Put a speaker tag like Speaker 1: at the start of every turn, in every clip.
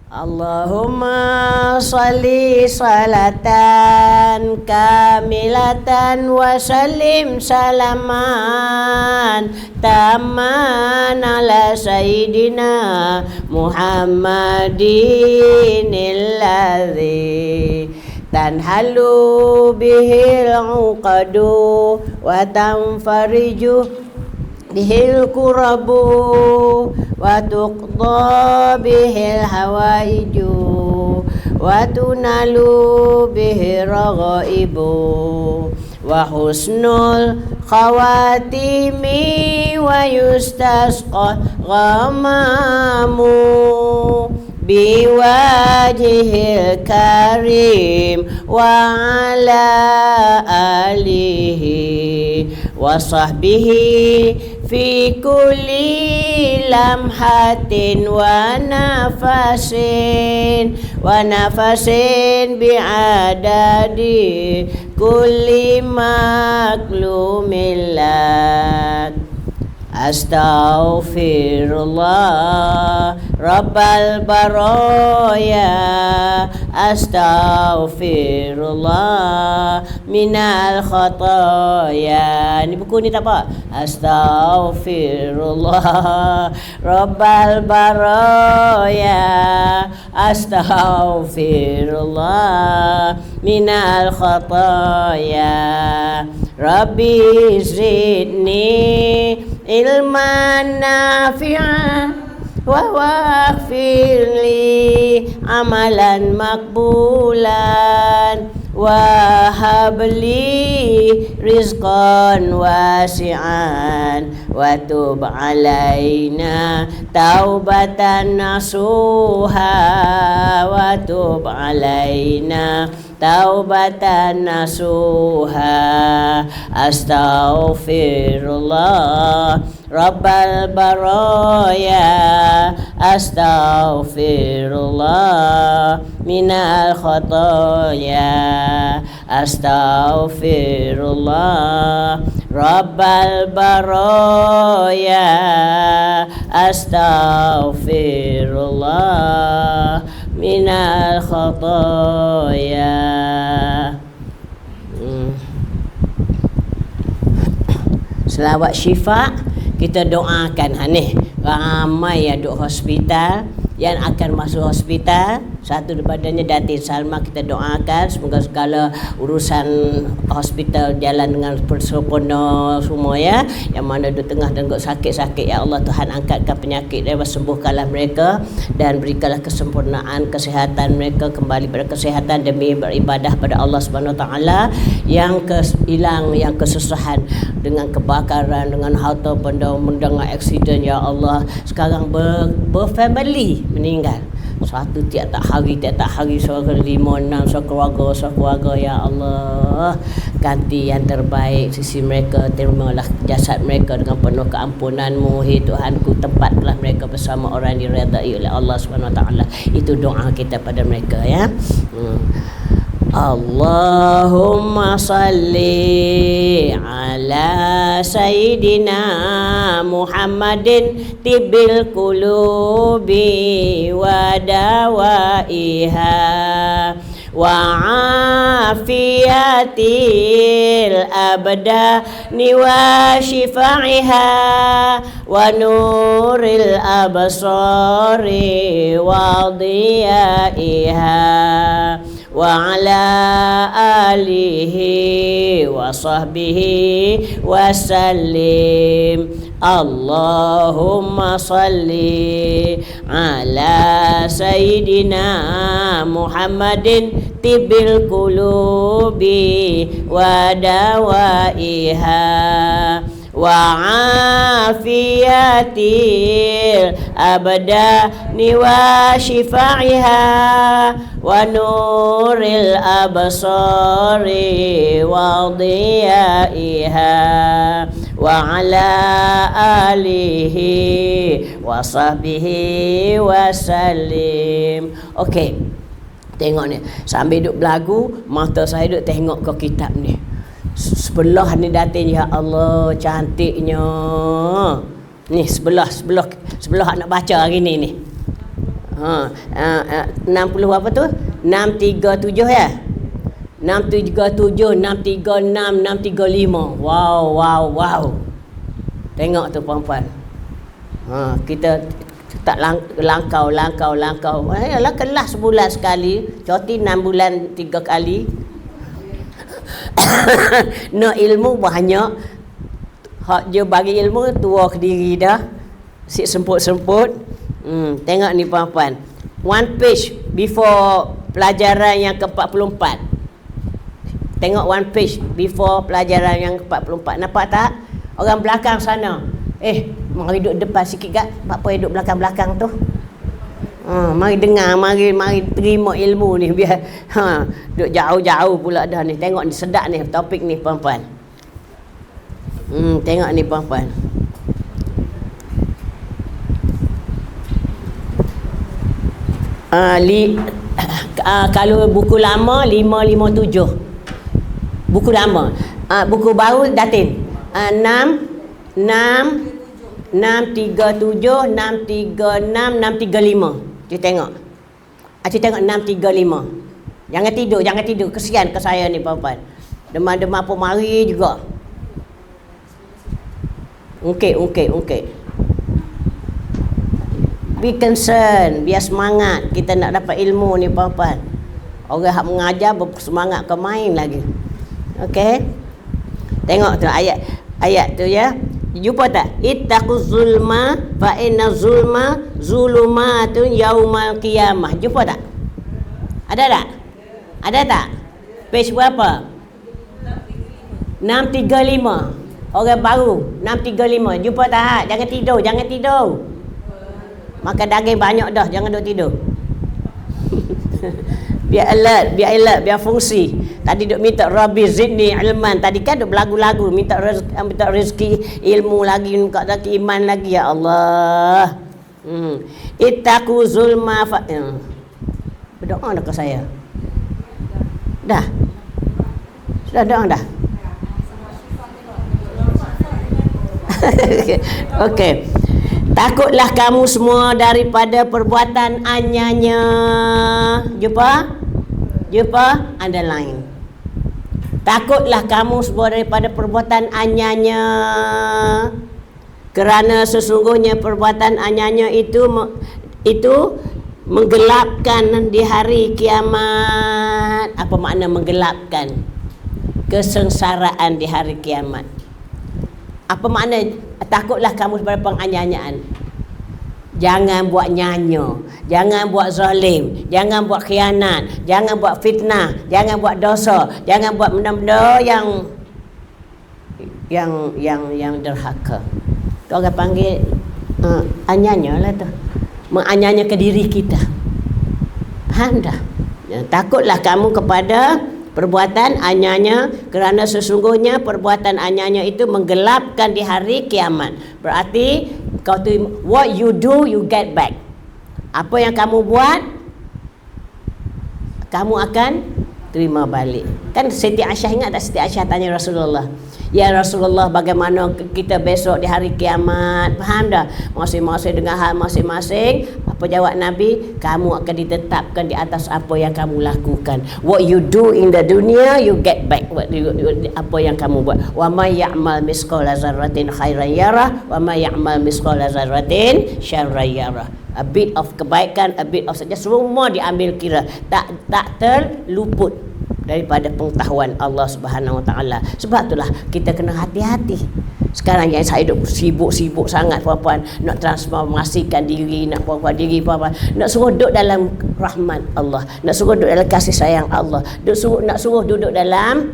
Speaker 1: Allahumma salli salatan kamilatan wa sallim salaman taman ala sayyidina Muhammadin alladhi tanhalu bihil uqadu wa tanfariju bihil kurabu wa tuqda bihil hawaiju wa tunalu bihil raghaibu wa husnul khawatimi wa yustasqa ghamamu biwajhil karim wa ala alihi wa sahbihi fi kulli lamhatin wa nafasin bi'adadi kulli maklumin lak. Astaghfirullah Rabbal baraya, astaghfirullah minal khataya. Ni buku ni tak apa. Astaghfirullah Rabbal baraya, astaghfirullah minal khataya. Rabbi zidni ilman nafi'an wa waghfirli amalan makbulan wa habli rizqan wasi'an wa tub alaina taubatan nasuha wa tub alaina taubatan nasuha. Astaghfirullah Rabbal baraya, astaghfirullah minal khataya, astaghfirullah Rabbal baraya, astaghfirullah minal khataya. Selawat syifa kita doakan ni ramai yang duduk hospital, yang akan masuk hospital. Satu daripadanya Datin Salma, kita doakan semoga segala urusan hospital jalan dengan sempurna semua ya. Yang mana di tengah dengok sakit-sakit, ya Allah Tuhan angkatkan penyakit mereka, sembuhkanlah mereka dan berikanlah kesempurnaan kesihatan mereka, kembali pada kesihatan demi beribadah pada Allah Subhanahu Wa Taala. Yang hilang, yang kesusahan dengan kebakaran, dengan harta benda, dengan aksiden, ya Allah sekarang berfamily meninggal satu tiap-tiap hari seorang 5, 6 sekeluarga, ya Allah ganti yang terbaik sisi mereka, terimalah jasad mereka dengan penuh keampunan-Mu. Hai Tuhanku, tempatlah mereka bersama orang diredai oleh Allah Subhanahu Wa Taala. Itu doa kita pada mereka ya. Allahumma salli ala Sayyidina Muhammadin tibbil qulubi wa dawaiha wa afiyatil abdani wa shifaiha wa nuril absari wa diyaiha wa ala alihi wa sahbihi wa sallim. Allahumma salli ala Sayyidina Muhammadin tibbil qulubi wa dawaiha wa afiyatil abdani wa shifaiha wa nuril absari wa diyaiha wa ala alihi wa sahbihi wa sallim. Okey, tengok ni sambil duduk belagu, mata saya duduk tengok ke kitab ni. Sebelah ni datin, ya Allah cantiknya. Ni sebelah nak baca hari ni. 60 apa tu? 637 ya. 637, 636, 635. Wow. Tengok tu puan-puan. Kita tak langkau. Alah kelas sebulan sekali, cuti 6 bulan 3 kali. Nak ilmu banyak. Hak je bagi ilmu tua ke diri dah. Si semput-semput. Tengok ni puan-puan. One page before pelajaran yang ke-44. Tengok one page before pelajaran yang ke-44. Nampak tak? Orang belakang sana. Mari duduk depan sikit kak. Apa duduk belakang-belakang tu? Mari dengar, mari terima ilmu ni biar duduk jauh-jauh pula dah ni. Tengok ni sedap ni topik ni puan-puan. Tengok ni puan-puan. Kalau buku lama 557. Buku lama. Buku baru datin 637, 636, 635. Cik tengok. Cik tengok 635. Jangan tidur. Kesian ke saya ni puan-puan. Demam-demam pun mari juga. Ungkit. Be concern, biar semangat kita nak dapat ilmu ni puan-puan. Orang yang mengajar bersemangat ke main lagi. Okey. Tengok tu ayat tu ya. Jumpa tak? Ittaquz zulma fa inna zulma zulumatun yaumal qiyamah. Jumpa tak? Ada tak? Page berapa? 635. Orang baru 635. Jumpa tak? Jangan tidur. Makan daging banyak dah, jangan duduk tidur. Biar alert, biar fungsi. Tadi duk minta Rabbi zidni ilman. Tadi kan duk berlagu-lagu minta rezeki ilmu lagi, minta rezeki iman lagi, ya Allah. Ittaqu zulma fa. Berdoa dah ke saya? Dah. Sudah doa dah. Okey. Takutlah kamu semua daripada perbuatan anyanya. Jumpa? Underline. Takutlah kamu semua daripada perbuatan anyanya. Kerana sesungguhnya perbuatan anyanya itu menggelapkan di hari kiamat. Apa makna menggelapkan? Kesengsaraan di hari kiamat. Apa makna takutlah kamu daripada penganyanyaan? Jangan buat nyanyo, jangan buat zalim, jangan buat khianat, jangan buat fitnah, jangan buat dosa, jangan buat benda-benda yang derhaka. Tu orang panggil anyanya lah tu. Menganyanya ke diri kita. Faham dah? Takutlah kamu kepada perbuatan anyanya, kerana sesungguhnya perbuatan anyanya itu menggelapkan di hari kiamat. Berarti what you do, you get back. Apa yang kamu buat, kamu akan terima balik. Kan Siti Aisyah, ingat tak Siti Aisyah tanya Rasulullah, ya Rasulullah, bagaimana kita besok di hari kiamat? Faham dah? Masing-masing dengan hal masing-masing. Apa jawab Nabi? Kamu akan ditetapkan di atas apa yang kamu lakukan. What you do in the dunia, you get back apa yang kamu buat. Wa may ya'mal misqala dzarratin khairan yarah wa may ya'mal misqala dzarratin syarran yarah. A bit of kebaikan, a bit of saja, semua diambil kira. Tak terluput daripada pengetahuan Allah Subhanahu Wa Taala. Sebab itulah kita kena hati-hati. Sekarang yang saya duk sibuk sangat puan-puan, nak transformasikan diri, nak puan-puan diri puan-puan, nak suruh duduk dalam rahmat Allah, nak suruh duduk dalam kasih sayang Allah, nak suruh duduk dalam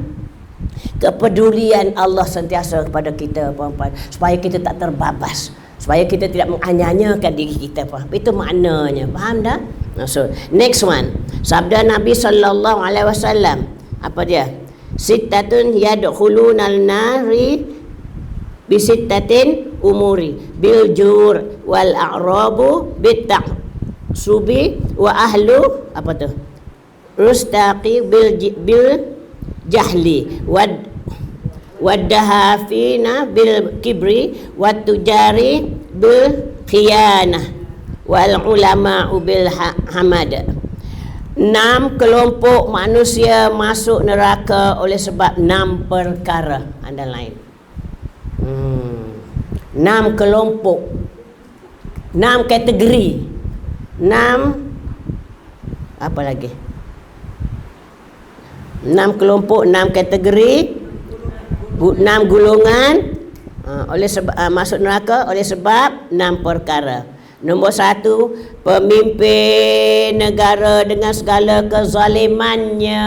Speaker 1: kepedulian Allah sentiasa kepada kita puan-puan, supaya kita tak terbabas, supaya kita tidak menganyanyakan diri kita. Itu maknanya. Faham dah? So, next one. Sabda Nabi sallallahu alaihi wasallam. Apa dia? Sittatun yadkhulunal nari bisittatin umuri bil jur wal a'rabu bitaqsubi wa ahlu apa tu? Rustaqi bil jahli wadahafina bil kibri watujari bil khiyanah wal ulama bil hamad. 6 kelompok manusia masuk neraka oleh sebab 6 perkara. Underline. 6 kelompok, 6 kategori, 6 apa lagi? 6 kelompok, 6 kategori, 6 golongan oleh sebab masuk neraka oleh sebab 6 perkara. Nombor 1, pemimpin negara dengan segala kezalimannya.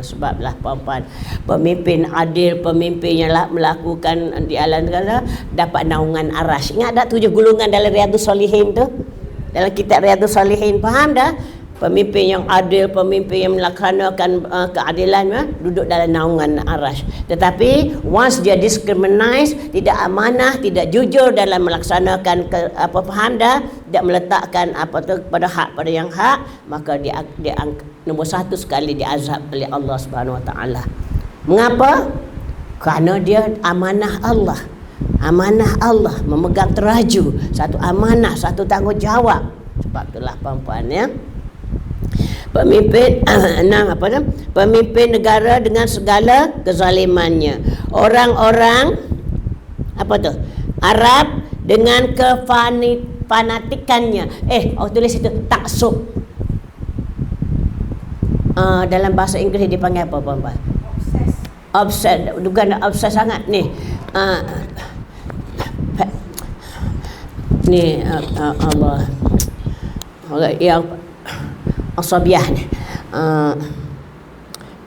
Speaker 1: Sebablah puan-puan, pemimpin adil, pemimpin yang melakukan di alam negara dapat naungan arasy. Ingat tak 7 golongan dalam Riyadhus Shalihin tu? Dalam kitab Riyadhus Shalihin, faham dah? Pemimpin yang adil, pemimpin yang melaksanakan keadilan duduk dalam naungan arasy. Tetapi once dia discriminate, tidak amanah, tidak jujur dalam melaksanakan faham dah, tidak meletakkan pada hak pada yang hak, maka dia nombor 1 sekali diazab oleh Allah Subhanahu Wa Taala. Mengapa? Kerana dia amanah Allah. Amanah Allah memegang teraju, satu amanah, satu tanggungjawab. Sebab itulah puan-puan ya. Pemimpin pemimpin negara dengan segala kezalimannya. Orang-orang Arab dengan kefanatikannya. Tulis itu taksub. Dalam bahasa Inggeris dipanggil apa puan-puan? Obses. Bukan obses sangat ni. Allah yang asabiah ni,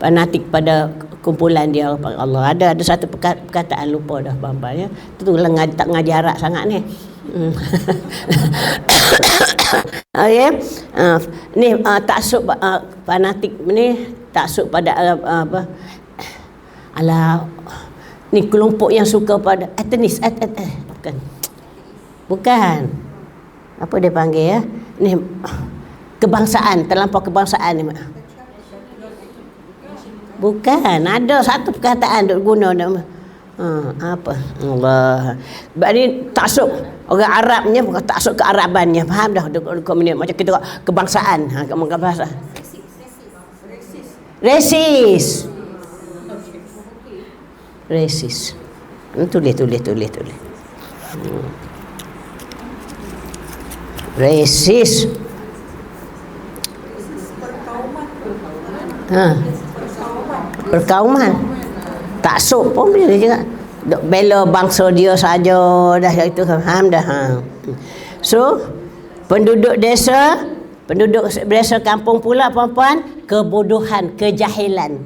Speaker 1: fanatik pada kumpulan dia. Allah, ada satu perkataan lupa dah puan-puan ya. Itu tak ngaji Arab sangat ni. Okay. Ni taksub fanatik ni, taksub pada ni kelompok yang suka pada etnis bukan apa dia panggil ya, ni kebangsaan, terlampau kebangsaan ni. Bukan, ada satu perkataan duk guna apa Allah. Sebab ni taksub orang Arabnya, bukan taksub kearabannya, faham dah? Macam kita kebangsaan, bahasa resis. Tulis. Resis. Perkauman. Taksub pun boleh juga. Dok bela bangsa dia saja dah itu, faham dah. So, penduduk desa kampung pula puan-puan, kebodohan, kejahilan.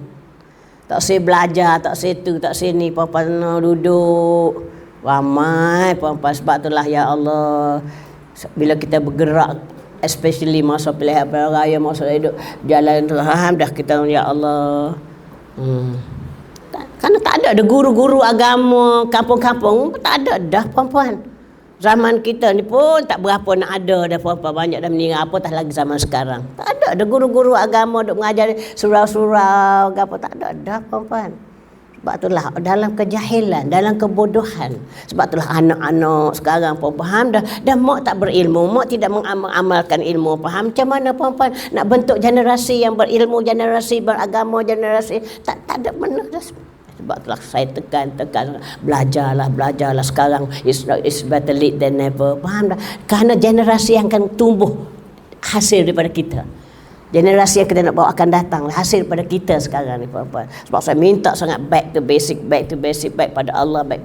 Speaker 1: Tak saya belajar, tak saya tu, tak saya ni, puan-puan duduk ramai puan-puan. Sebab itulah ya Allah, bila kita bergerak, especially masa pilihan raya, masa hidup jalan faham dah kita ya Allah. Karena tak ada guru-guru agama kampung-kampung, tak ada dah puan-puan. Zaman kita ni pun tak berapa nak ada dah puan-puan, banyak dah meninggal, apatah lagi zaman sekarang. Tak ada guru-guru agama duk mengajar surau-surau apa, tak ada dah puan-puan. Sebab itulah dalam kejahilan, dalam kebodohan. Sebab itulah anak-anak sekarang pun faham dah mak tak berilmu, mak tidak mengamalkan ilmu. Faham macam mana puan-puan nak bentuk generasi yang berilmu, generasi beragama, generasi tak ada mana dah. Sebab itulah saya tekan belajarlah sekarang. It's better late than never. Faham dah? Kerana generasi yang akan tumbuh hasil daripada kita. Generasi yang kita nak bawa akan datang hasil pada kita sekarang ni puan-puan. Sebab saya minta sangat back to basic, back pada Allah ni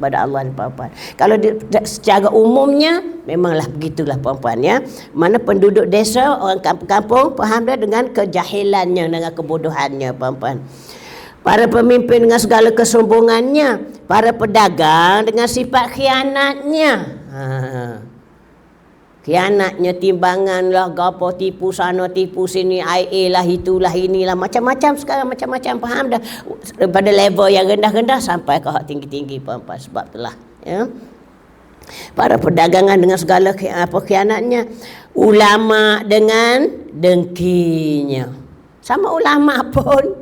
Speaker 1: puan-puan. Kalau secara umumnya memanglah begitulah puan-puan ya. Mana penduduk desa, orang kampung-kampung faham dah dengan kejahilannya, dengan kebodohannya puan-puan. Para pemimpin dengan segala kesombongannya, para pedagang dengan sifat khianatnya. Khianatnya, timbangan lah, gapo, tipu sana, tipu sini, IA lah, itulah, inilah, macam-macam sekarang, macam-macam, faham dah? Daripada level yang rendah-rendah sampai ke hak tinggi-tinggi, puan-puan. Sebab itulah, ya. Para perdagangan dengan segala khianatnya, ulama dengan dengkinya. Sama ulama pun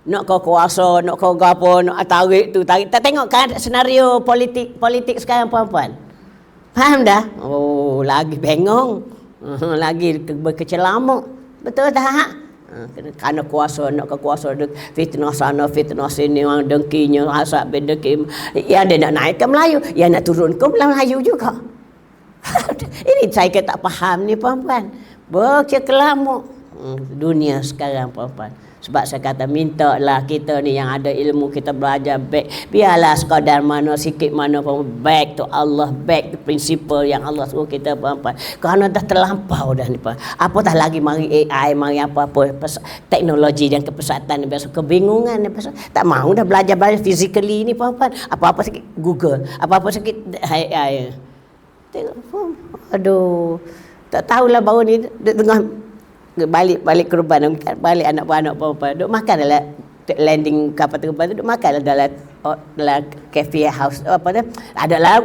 Speaker 1: nak kau kuasa, nak kau gapo, nak tarik tu, tarik. Tak tengok kan senario politik sekarang, puan-puan? Faham dah? Oh, lagi bengong. Lagi berkecelamuk. Betul tak? Kerana kuasa nak ke kuasa fitnah sana fitnah sini, orang dengkinya hasad bedengki. Ya dia nak naik ke Melayu, ya nak turun ke Melayu juga. Ini saya tak faham ni puan-puan. Berkelamuk dunia sekarang puan-puan. Sebab saya kata mintalah kita ni yang ada ilmu, kita belajar back. Biarlah sekadar mana sikit mana pun back to Allah, back to principle yang Allah suruh kita puan-puan. Kerana dah terlampau dah ni puan. Apatah lagi mari AI, mari apa-apa teknologi dan kepesatan ni biasa kebingungan ni biasa. Tak mahu dah belajar physically ni puan-puan. Apa-apa sikit Google, apa-apa sikit AI. Tengok, aduh. Tak tahulah baru ni tengah balik ke rumah, balik anak-anak perempuan duk makan dalam landing kapal terbang tu, duk makan dalam cafe house apa tu, adalah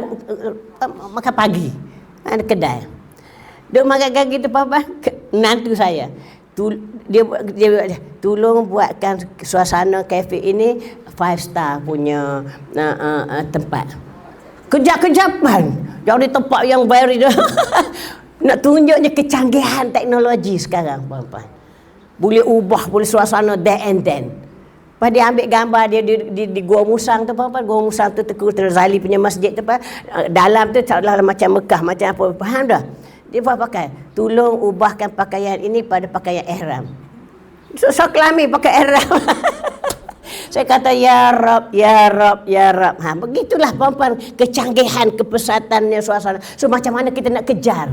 Speaker 1: makan pagi ada kedai, duk makan kaki tu perempuan. Menantu saya dia tolong buatkan suasana kafe ini 5 star punya tempat. Kejap-kejapan jadi tempat yang very nak tunjuknya kecanggihan teknologi sekarang puan-puan. Boleh ubah, boleh suasana there and then. Lepas dia ambil gambar dia di Gua Musang tu puan-puan. Gua Musang tu Tengku Terzali punya masjid tu puan. Dalam tu seolah macam Mekah, macam apa. Faham dah? Dia pakai. Tolong ubahkan pakaian ini pada pakaian ihram. So kelamin pakai ihram. Saya kata ya Rab, ya Rab, ya Rab. Begitulah puan-puan kecanggihan, kepesatannya suasana. So macam mana kita nak kejar?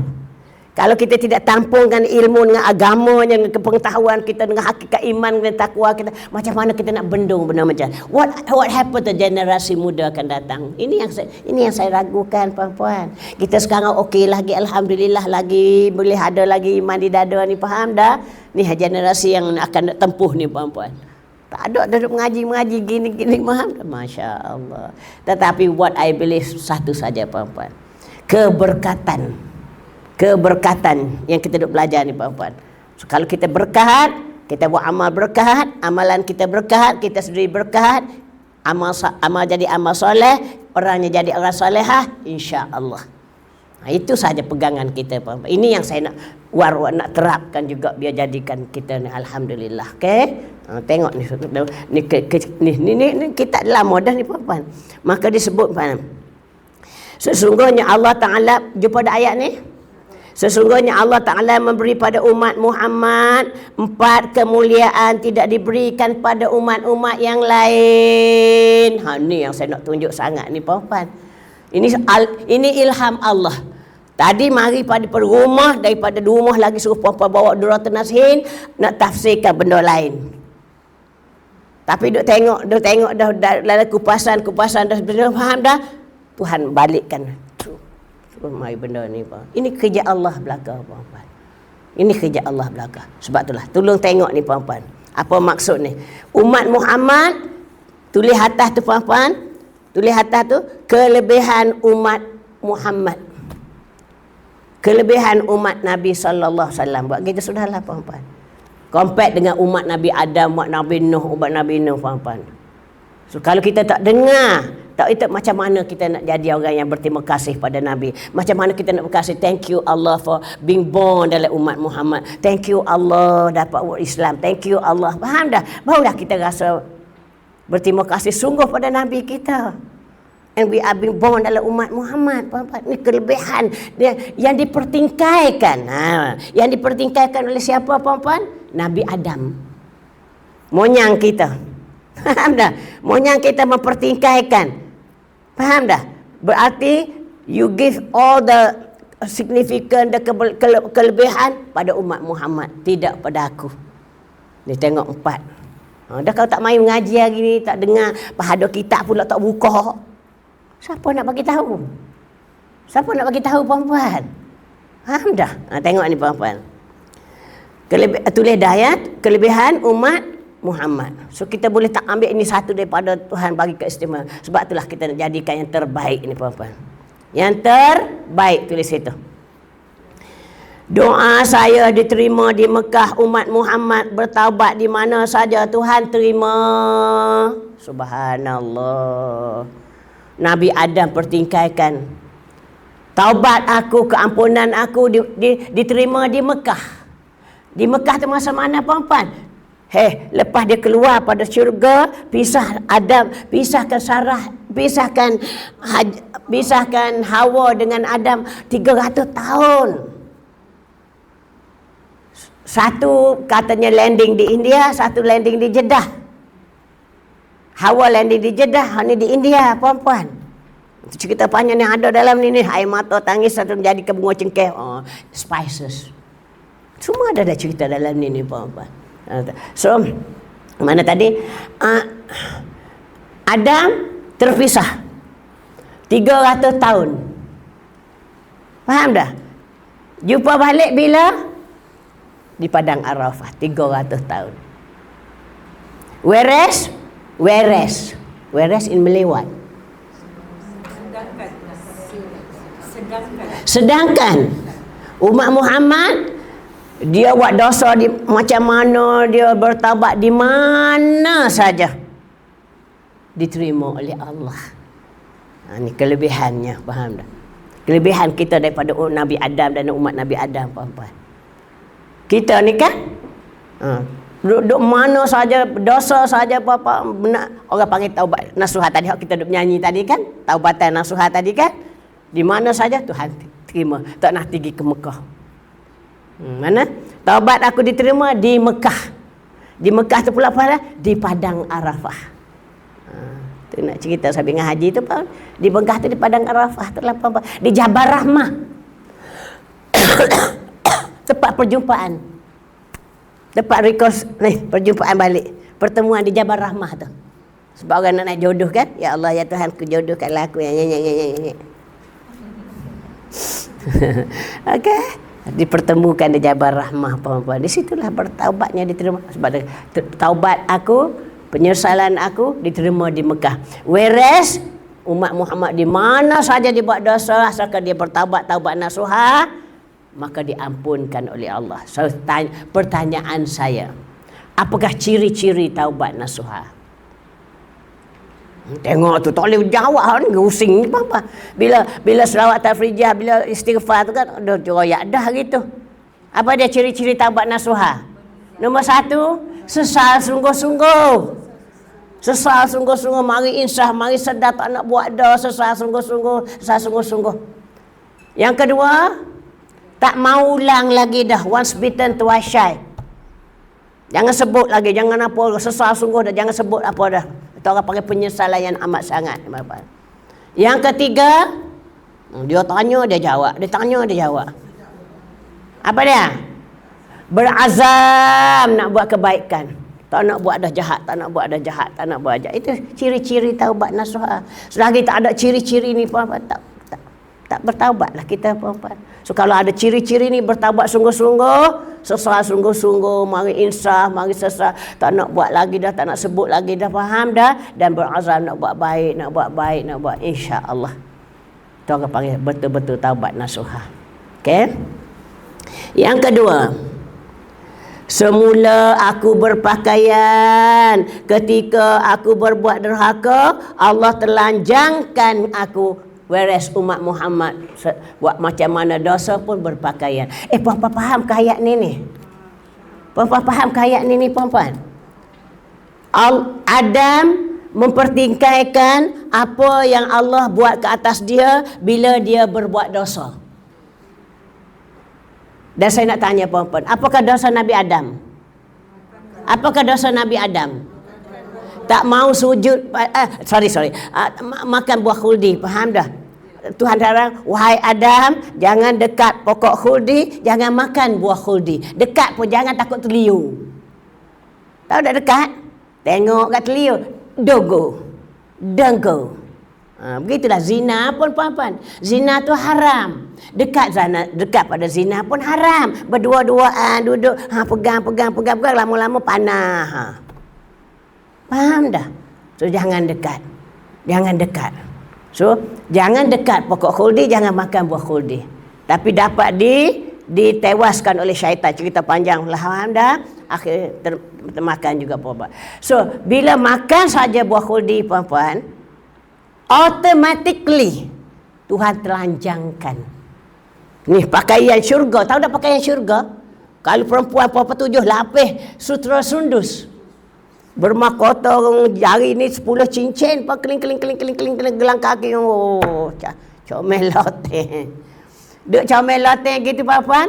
Speaker 1: Kalau kita tidak tampungkan ilmu dengan agamanya, dengan kepengetahuan kita, dengan hakikat iman dan takwa kita, macam mana kita nak bendung benda macam what happen to generasi muda akan datang? Ini yang saya ragukan puan-puan. Kita sekarang okey lagi, alhamdulillah lagi boleh ada lagi iman di dada ni, faham dah? Ni generasi yang akan tempuh ni puan-puan. Tak ada duduk mengaji gini-gini, faham? Masya Allah. Tetapi what I believe satu saja puan-puan. Keberkatan yang kita duk belajar ni puan-puan. So, kalau kita berkat, kita buat amal berkat, amalan kita berkat, kita sendiri berkat, amal jadi amal soleh, orangnya jadi orang solehah, insya-Allah. Itu saja pegangan kita puan-puan. Ini yang saya nak nak terapkan juga biar jadikan kita ni alhamdulillah. Okey? Tengok ni kita lama dah ni puan-puan. Maka disebut puan. Sesungguhnya Allah Taala, jumpa pada ayat ni. Sesungguhnya Allah Ta'ala memberi pada umat Muhammad 4 kemuliaan tidak diberikan pada umat-umat yang lain. Ni yang saya nak tunjuk sangat ni puan-puan. Ini ilham Allah. Tadi mari pada rumah, daripada rumah lagi suruh puan-puan bawa Duratul Nasihin nak tafsirkan benda lain. Tapi duk tengok dah dalam kupasan dah faham dah. Tuhan balikkan. Mai benda ni puan. Ini kerja Allah belaka puan-puan. Ini kerja Allah belaka. Sebab itulah tolong tengok ni puan-puan. Apa maksud ni? Umat Muhammad, tulis atas tu puan-puan. Tulis atas tu kelebihan umat Muhammad. Kelebihan umat Nabi sallallahu alaihi wasallam. Buat gitu sudahlah puan-puan. Compare dengan umat Nabi Adam, umat Nabi Nuh, puan-puan. So kalau kita tak dengar, tak itu macam mana kita nak jadi orang yang berterima kasih pada Nabi. Macam mana kita nak berkasih, thank you Allah for being born dalam umat Muhammad. Thank you Allah dapat buat Islam. Thank you Allah. Faham dah? Barulah kita rasa berterima kasih sungguh pada Nabi kita. And we are being born dalam umat Muhammad. Ini kelebihan yang dipertingkaikan. Yang dipertingkaikan oleh siapa puan-puan? Nabi Adam. Monyang kita. Faham dah? Monyang kita mempertingkaikan. Faham dah? Berarti you give all the significant, the kelebihan pada umat Muhammad, tidak pada aku. Ni tengok 4. Dah kalau tak main mengaji hari ni, tak dengar, ada kitab pula tak buka. Siapa nak bagi tahu? Siapa nak bagi tahu puan-puan? Faham dah? Tengok ni puan-puan. Tulis dah ya, kelebihan umat Muhammad. So kita boleh tak ambil ini satu daripada Tuhan bagi keistimewaan. Sebab itulah kita nak jadikan yang terbaik ni puan-puan. Yang terbaik tulis itu. Doa saya diterima di Mekah, umat Muhammad bertaubat di mana saja Tuhan terima. Subhanallah. Nabi Adam pertingkaikan Taubat aku, keampunan aku diterima di Mekah. Di Mekah tu masa mana puan-puan? Lepas dia keluar pada syurga, pisah Adam, pisahkan Sarah, pisahkan Hawa dengan Adam 300 tahun. Satu katanya landing di India, satu landing di Jeddah. Hawa landing di Jeddah, ini di India, puan-puan. Cerita panjang yang ada dalam ni, air mata tangis satu menjadi ke bunga cengkeh, spices. Semua ada cerita dalam ni puan-puan. So, mana tadi? Adam terpisah 300 tahun. Faham dah? Jumpa balik bila? Di Padang Arafah 300 tahun. Whereas in Malay what? Sedangkan umat Muhammad, dia buat dosa macam mana, dia bertaubat di mana saja, diterima oleh Allah. Ini kelebihannya, faham tak? Kelebihan kita daripada Nabi Adam dan umat Nabi Adam, puan-puan. Kita ni kan duduk mana saja, dosa saja, apa benar, orang panggil taubat nasuha tadi, kita duduk menyanyi tadi kan, taubatan nasuha tadi kan, di mana saja Tuhan terima, tak nak pergi ke Mekah. Mana? Taubat aku diterima di Mekah. Di Mekah tu pula apa? Di Padang Arafah. Tu nak cerita sambil dengan haji tu, Pak. Di Mekah tu di Padang Arafah tu lah, Pak. Di Jabal Rahmah. Tempat perjumpaan. Tempat perjumpaan balik. Pertemuan di Jabal Rahmah tu. Sebab orang nak jodoh kan? Ya Allah, ya Tuhan, ku jodohkanlah aku. Okey. Dipertemukan di Jabal Rahmah, puan-puan. Di situlah bertaubatnya diterima. Sebab taubat aku, penyesalan aku diterima di Mekah. Whereas umat Muhammad di mana saja dia buat dosa, asalkan dia bertaubat, taubat nasuha, maka diampunkan oleh Allah. So, pertanyaan saya, apakah ciri-ciri taubat nasuha? Tengok tu tak boleh jawab, pusing apa. Bila selawat tafrijah, bila istighfar tu kan dah royak dah gitu. Apa dia ciri-ciri taubat nasuha? Nombor 1, sesal sungguh-sungguh. Sesal sungguh-sungguh, mari insaf, mari sedar tak nak buat dah, sesal sungguh-sungguh. Yang kedua, tak mau ulang lagi dah, once bitten twice shy. Jangan sebut lagi, jangan apa, sesal sungguh dah, jangan sebut apa dah. Orang panggil penyesalan yang amat sangat. Yang ketiga, dia tanya dia jawab, dia tanya dia jawab. Apa dia? Berazam nak buat kebaikan, tak nak buat dah jahat, tak nak buat dah jahat, tak nak buat jahat. Itu ciri-ciri taubat nasuha. Selagi tak ada ciri-ciri ni, puan-puan, tak bertaubatlah kita, puan-puan. So kalau ada ciri-ciri ni, bertaubat sungguh-sungguh, sesal sungguh-sungguh, mari insaf, mari sesal, tak nak buat lagi dah, tak nak sebut lagi dah, faham dah, dan berazam nak buat baik, nak buat insya-Allah. Itu orang panggil betul-betul taubat nasuha. Okey? Yang kedua, semula aku berpakaian, ketika aku berbuat derhaka, Allah telanjangkan aku. Whereas umat Muhammad buat macam mana dosa pun berpakaian. Puan-puan faham ke ayat ni? Puan-puan faham ke ayat ni, puan-puan? Adam mempertingkaikan apa yang Allah buat ke atas dia bila dia berbuat dosa. Dan saya nak tanya, puan-puan, apakah dosa Nabi Adam? Apakah dosa Nabi Adam? Tak mau sujud, makan buah khuldi, faham dah? Tuhan larang, wahai Adam, jangan dekat pokok khuldi, jangan makan buah khuldi. Dekat pun jangan, takut terliur. Tahu tak dekat? Tengok kat terliur, denggo. Begitulah zina pun, puan-puan. Zina tu haram. Dekat pada zina pun haram. Berdua-duaan duduk, pegang, lama-lama panah. Faham dah? So jangan dekat. So jangan dekat pokok khuldi, jangan makan buah khuldi. Tapi dapat ditewaskan oleh syaitan. Cerita panjang, faham dah? Akhir termakan juga, puan-puan. So bila makan saja buah khuldi, puan-puan, automatically Tuhan telanjangkan. Ni pakaian syurga. Tahu dah pakaian syurga? Kalau perempuan apa 7 lapis sutera sundus. Bermahkota jari ni 10 cincin pak keling gelang kaki. Oh, comel loteng. Duk comel loteng gitu puan.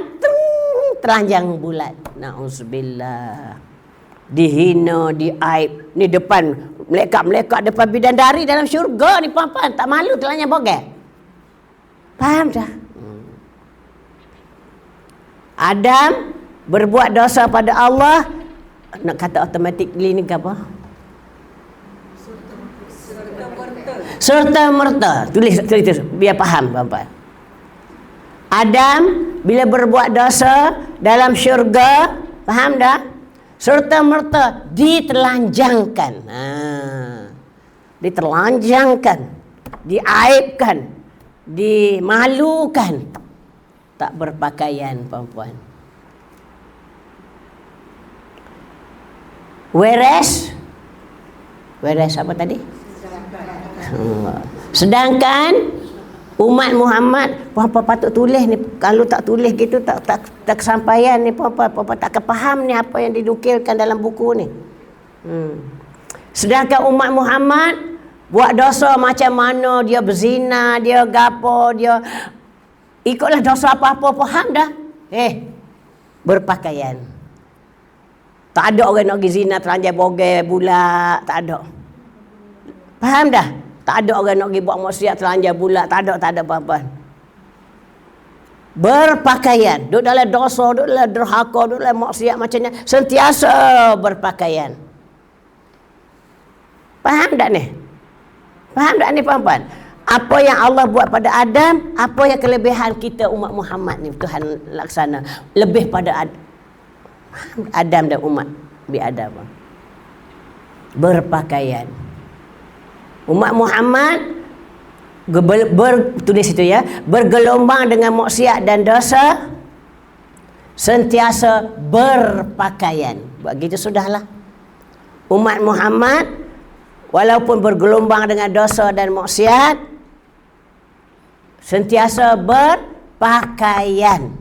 Speaker 1: Telanjang bulat. Nauzubillah. Dihina, diaib. Ni depan melekat depan bidadari dalam syurga ni puan-puan. Tak malu telanjang bogel. Faham dah? Adam berbuat dosa pada Allah. Nak kata automatically ni ke apa? Serta merta. Tulis biar faham puan-puan. Adam bila berbuat dosa dalam syurga, faham dah? Serta merta ditelanjangkan. Ditelanjangkan, diaibkan, dimalukan, tak berpakaian puan-puan. Whereas apa tadi? Sedangkan umat Muhammad, puan-puan patut tulis ni. Kalau tak tulis gitu tak kesampaian ni puan-puan tak kepaham ni apa yang dinukilkan dalam buku ni. Sedangkan umat Muhammad buat dosa macam mana, dia berzina, dia gapo, dia ikutlah dosa apa-apa, faham dah? Berpakaian. Tak ada orang nak pergi zina telanjang bogel bulat, tak ada. Faham dah? Tak ada orang nak pergi buat maksiat telanjang bulat, tak ada puan-puan. Berpakaian, duduk dalam dosa, duduk dalam derhaka, duduk dalam maksiat macamnya, sentiasa berpakaian. Faham tak ni? Faham tak ni puan-puan? Apa yang Allah buat pada Adam, apa yang kelebihan kita umat Muhammad ni Tuhan laksana lebih pada Adam dan umat bi Adam. Berpakaian. Umat Muhammad tulis itu ya, bergelombang dengan maksiat dan dosa, sentiasa berpakaian. Begitu sudahlah. Umat Muhammad walaupun bergelombang dengan dosa dan maksiat, sentiasa berpakaian.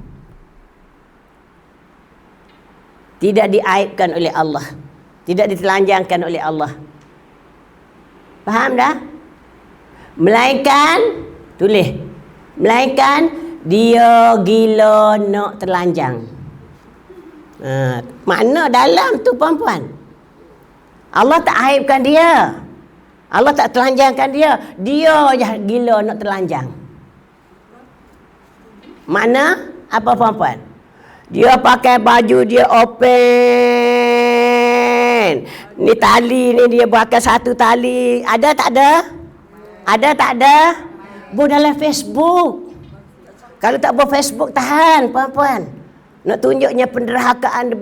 Speaker 1: Tidak diaibkan oleh Allah, tidak ditelanjangkan oleh Allah. Faham dah? Melainkan dia gila nak telanjang. Makna dalam tu puan-puan, Allah tak aibkan dia, Allah tak telanjangkan dia, dia je gila nak telanjang. Mana apa puan-puan? Dia pakai baju dia open. Ni tali ni dia pakai satu tali. Ada tak ada? Ada tak ada? Buat dalam Facebook. Kalau tak buat Facebook tahan puan-puan. Nak tunjuknya penderhakaan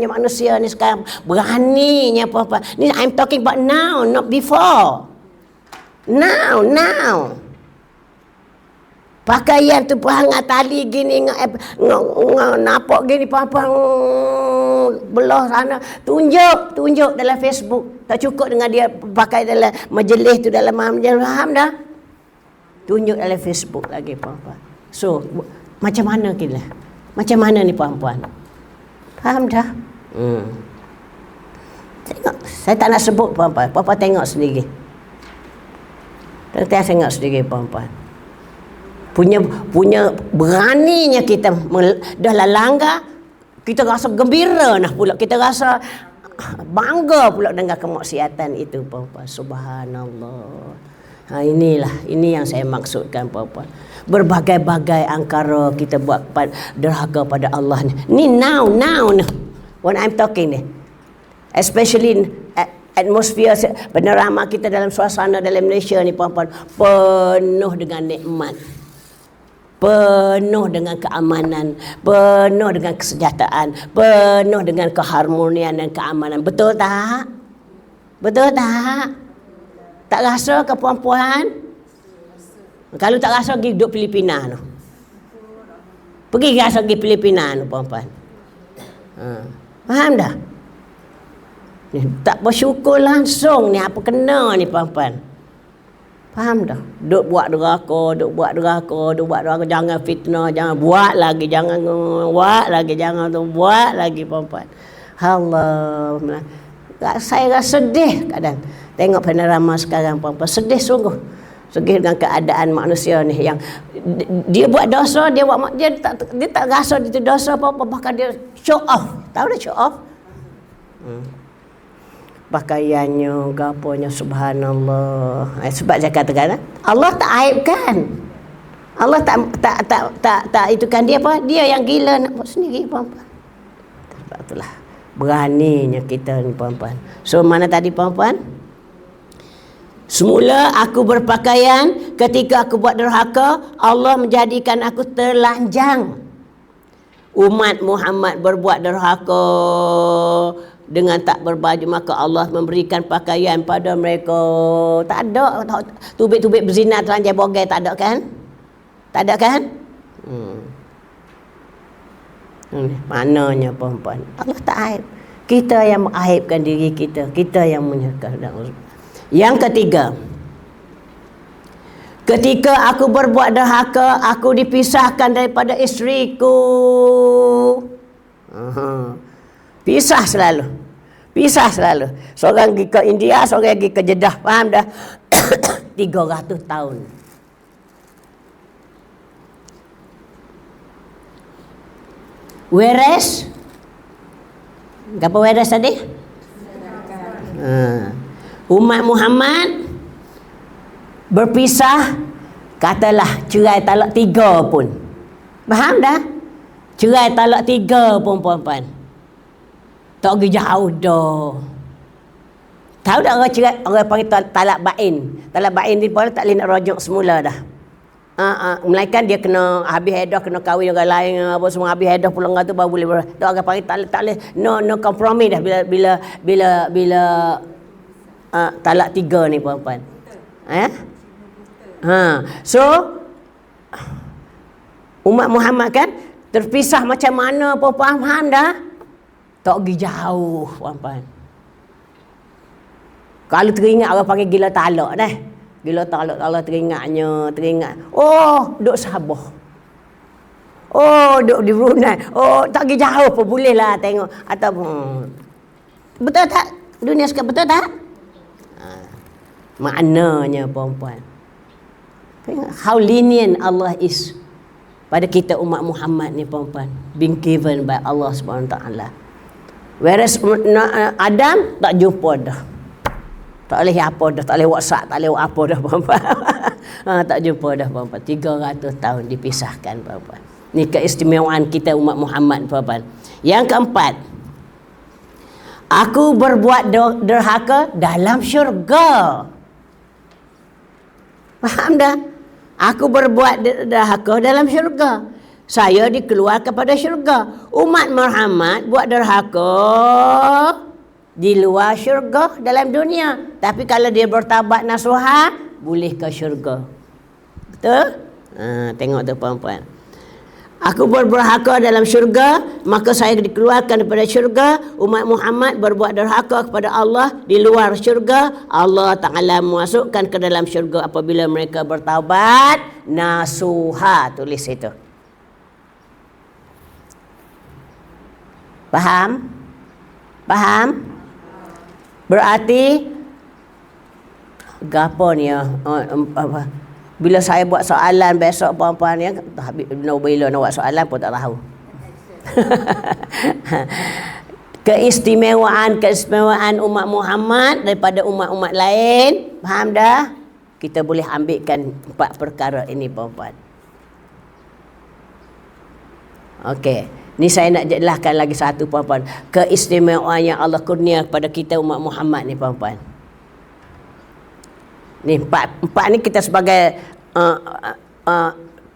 Speaker 1: manusia ni sekarang. Beraninya puan-puan. Ni I'm talking about now, not before. Now. Pakaian tu hangat tali gini, napok gini puan-puan, belah sana, tunjuk dalam Facebook. Tak cukup dengan dia pakai dalam majlis tu, dalam majlis, faham dah? Tunjuk dalam Facebook lagi puan-puan. So macam mana kita? Macam mana ni puan-puan? Faham dah? Tengok, saya tak nak sebut puan-puan. Puan-puan tengok sendiri. Tengok sendiri puan-puan. Punya beraninya kita dah langgar, kita rasa gembira nah pula, kita rasa bangga pula dengan kemaksiatan itu puan-puan. Subhanallah. Ini yang saya maksudkan puan-puan. Berbagai-bagai angkara kita buat derhaka pada Allah ni. Ni now when I'm talking ni, especially atmosfer penerama kita dalam suasana dalam Malaysia ni puan-puan, penuh dengan nikmat, penuh dengan keamanan, penuh dengan kesejahteraan, penuh dengan keharmonian dan keamanan. Betul tak? Betul tak? Tak rasa ke puan-puan? Kalau tak rasa, pergi duduk Filipina tu. Pergi rasa pergi Filipina tu puan-puan. Faham dah? Ni, tak bersyukur langsung ni apa kena ni puan-puan. Faham dah? Duk buat deraka, jangan fitnah, jangan buat lagi, jangan buat lagi puan-puan. Allah. Saya rasa sedih kadang tengok panorama sekarang puan-puan, sedih sungguh. Sedih dengan keadaan manusia ni yang dia buat dosa, dia tak rasa itu dosa apa-apa, bahkan dia show off. Tahu dah show off? Pakaiannya, gaponya, subhanallah. Sebab saya katakan Allah tak aibkan. Allah tak itukan dia apa? Dia yang gila nak buat sendiri puan-puan. Sebab itulah beraninya kita ni puan-puan. So mana tadi puan-puan? Semula aku berpakaian, ketika aku buat derhaka, Allah menjadikan aku terlanjang. Umat Muhammad berbuat derhaka dengan tak berbaju, maka Allah memberikan pakaian pada mereka. Tak ada tubik-tubik berzina telanjang bogel, tak ada kan? Tak ada kan? Maknanya puan-puan, Allah tak aib. Kita yang mengaibkan diri kita, kita yang menyerahkan. Yang ketiga, ketika aku berbuat derhaka, aku dipisahkan daripada isteriku. Pisah selalu. Seorang pergi ke India, seorang pergi ke Jeddah. Faham dah? 300 tahun. Whereas apa whereas tadi? Umat Muhammad berpisah, katalah cerai talak 3 pun. Faham dah? Cerai talak 3 pun puan-puan. Tak pergi jauh dah. Tahu tak orang cerai, orang panggil talak bain. Talak bain ni pun tak boleh nak rujuk semula dah. Melainkan dia kena habis hadah, kena kahwin dengan lain, apa semua habis hadah pulang tu baru boleh. Tak orang panggil tak boleh no kompromi dah bila talak 3 ni puan-puan. So umat Muhammad kan terpisah macam mana puan-puan, faham dah? Tak pergi jauh puan-puan. Kalau teringat orang panggil gila talak dah. Gila talak, Allah teringat. Oh, duduk Sabah. Oh, duduk di Brunei. Oh, tak pergi jauh pun boleh lah tengok. Ataupun betul tak? Dunia sekarang betul tak? Maknanya puan-puan, how lenient Allah is pada kita umat Muhammad ni puan-puan, being given by Allah SWT. Whereas Adam tak jumpa dah, tak boleh apa dah, tak boleh WhatsApp, tak boleh apa dah puan-puan. Tak jumpa dah puan-puan. 300 tahun dipisahkan puan-puan. Ni keistimewaan kita umat Muhammad puan-puan. Yang keempat, aku berbuat derhaka dalam syurga. Faham dah? Aku berbuat derhaka dalam syurga. Saya dikeluarkan pada syurga. Umat Muhammad buat derhaka di luar syurga dalam dunia. Tapi kalau dia bertaubat nasuha, boleh ke syurga. Betul? Tengok tu puan-puan. Aku berderhaka dalam syurga, maka saya dikeluarkan daripada syurga. Umat Muhammad berbuat derhaka kepada Allah di luar syurga. Allah Ta'ala memasukkan ke dalam syurga apabila mereka bertaubat nasuha. Tulis itu. Faham? Berarti gapo ni ya? Bila saya buat soalan besok puan-puan ya, bila nak buat soalan pun tak tahu. Keistimewaan umat Muhammad daripada umat-umat lain, faham dah? Kita boleh ambilkan 4 perkara ini puan-puan. Okey, ni saya nak jelaskan lagi satu puan-puan. Keistimewaan yang Allah kurnia kepada kita umat Muhammad ni puan-puan. Ni empat ni kita sebagai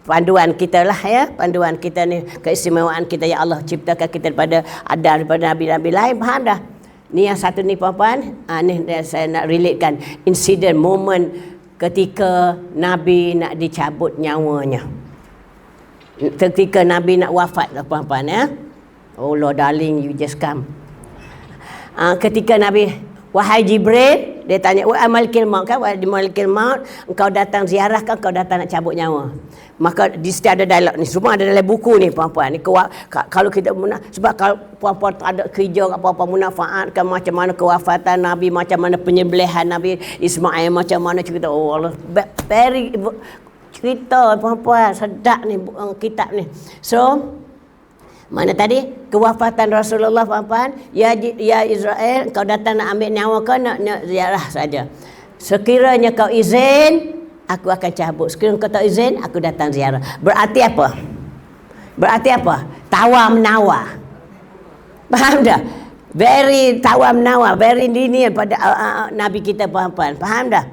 Speaker 1: panduan kita lah ya, panduan kita ni, keistimewaan kita yang Allah ciptakan kita daripada Adam, daripada nabi-nabi lain, faham dah? Ni yang satu ni puan-puan, ni saya nak relatekan insiden moment ketika Nabi nak dicabut nyawanya. Ketika Nabi nak wafat lah puan-puan ya. Oh Lord darling, you just come. Ketika Nabi, wahai Jibril, Dia tanya, wa malikil maut kan? Wa malikil maut, engkau datang ziarah kan, engkau datang nak cabut nyawa. Maka di situ ada dialog ni, semua ada dalam buku ni puan-puan. Ni kalau kita sebab kalau puan-puan tak ada kerja apa-apa munafaat kan, macam mana kewafatan Nabi, macam mana penyembelihan Nabi Ismail, macam mana cerita, oh Allah, very cerita puan-puan, sedap ni kitab ni. So mana tadi kewafatan Rasulullah puan-puan, ya Israel, kau datang nak ambil nyawa kau, nak ziarah saja. Sekiranya kau izin, aku akan cabut. Sekiranya kau tak izin, aku datang ziarah. Berarti apa? Berarti apa? Tawar menawar. Faham tak? Very tawar menawar, very lenient pada Nabi kita puan-puan. Faham tak?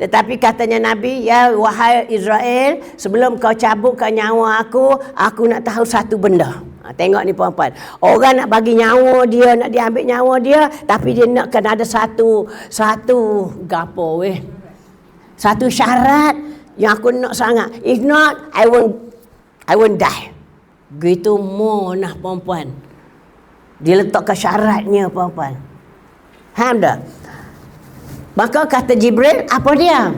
Speaker 1: Tetapi katanya Nabi, ya wahai Israel, sebelum kau cabutkan nyawa aku nak tahu satu benda. Tengok ni puan-puan. Orang nak bagi nyawa dia, nak diambil nyawa dia, tapi dia nak kena ada satu gapo weh. Satu syarat yang aku nak sangat. If not, I won't die. Gitu more nah puan-puan. Dia letakkan syaratnya puan-puan. Faham tak? Maka kata Jibril, apa dia?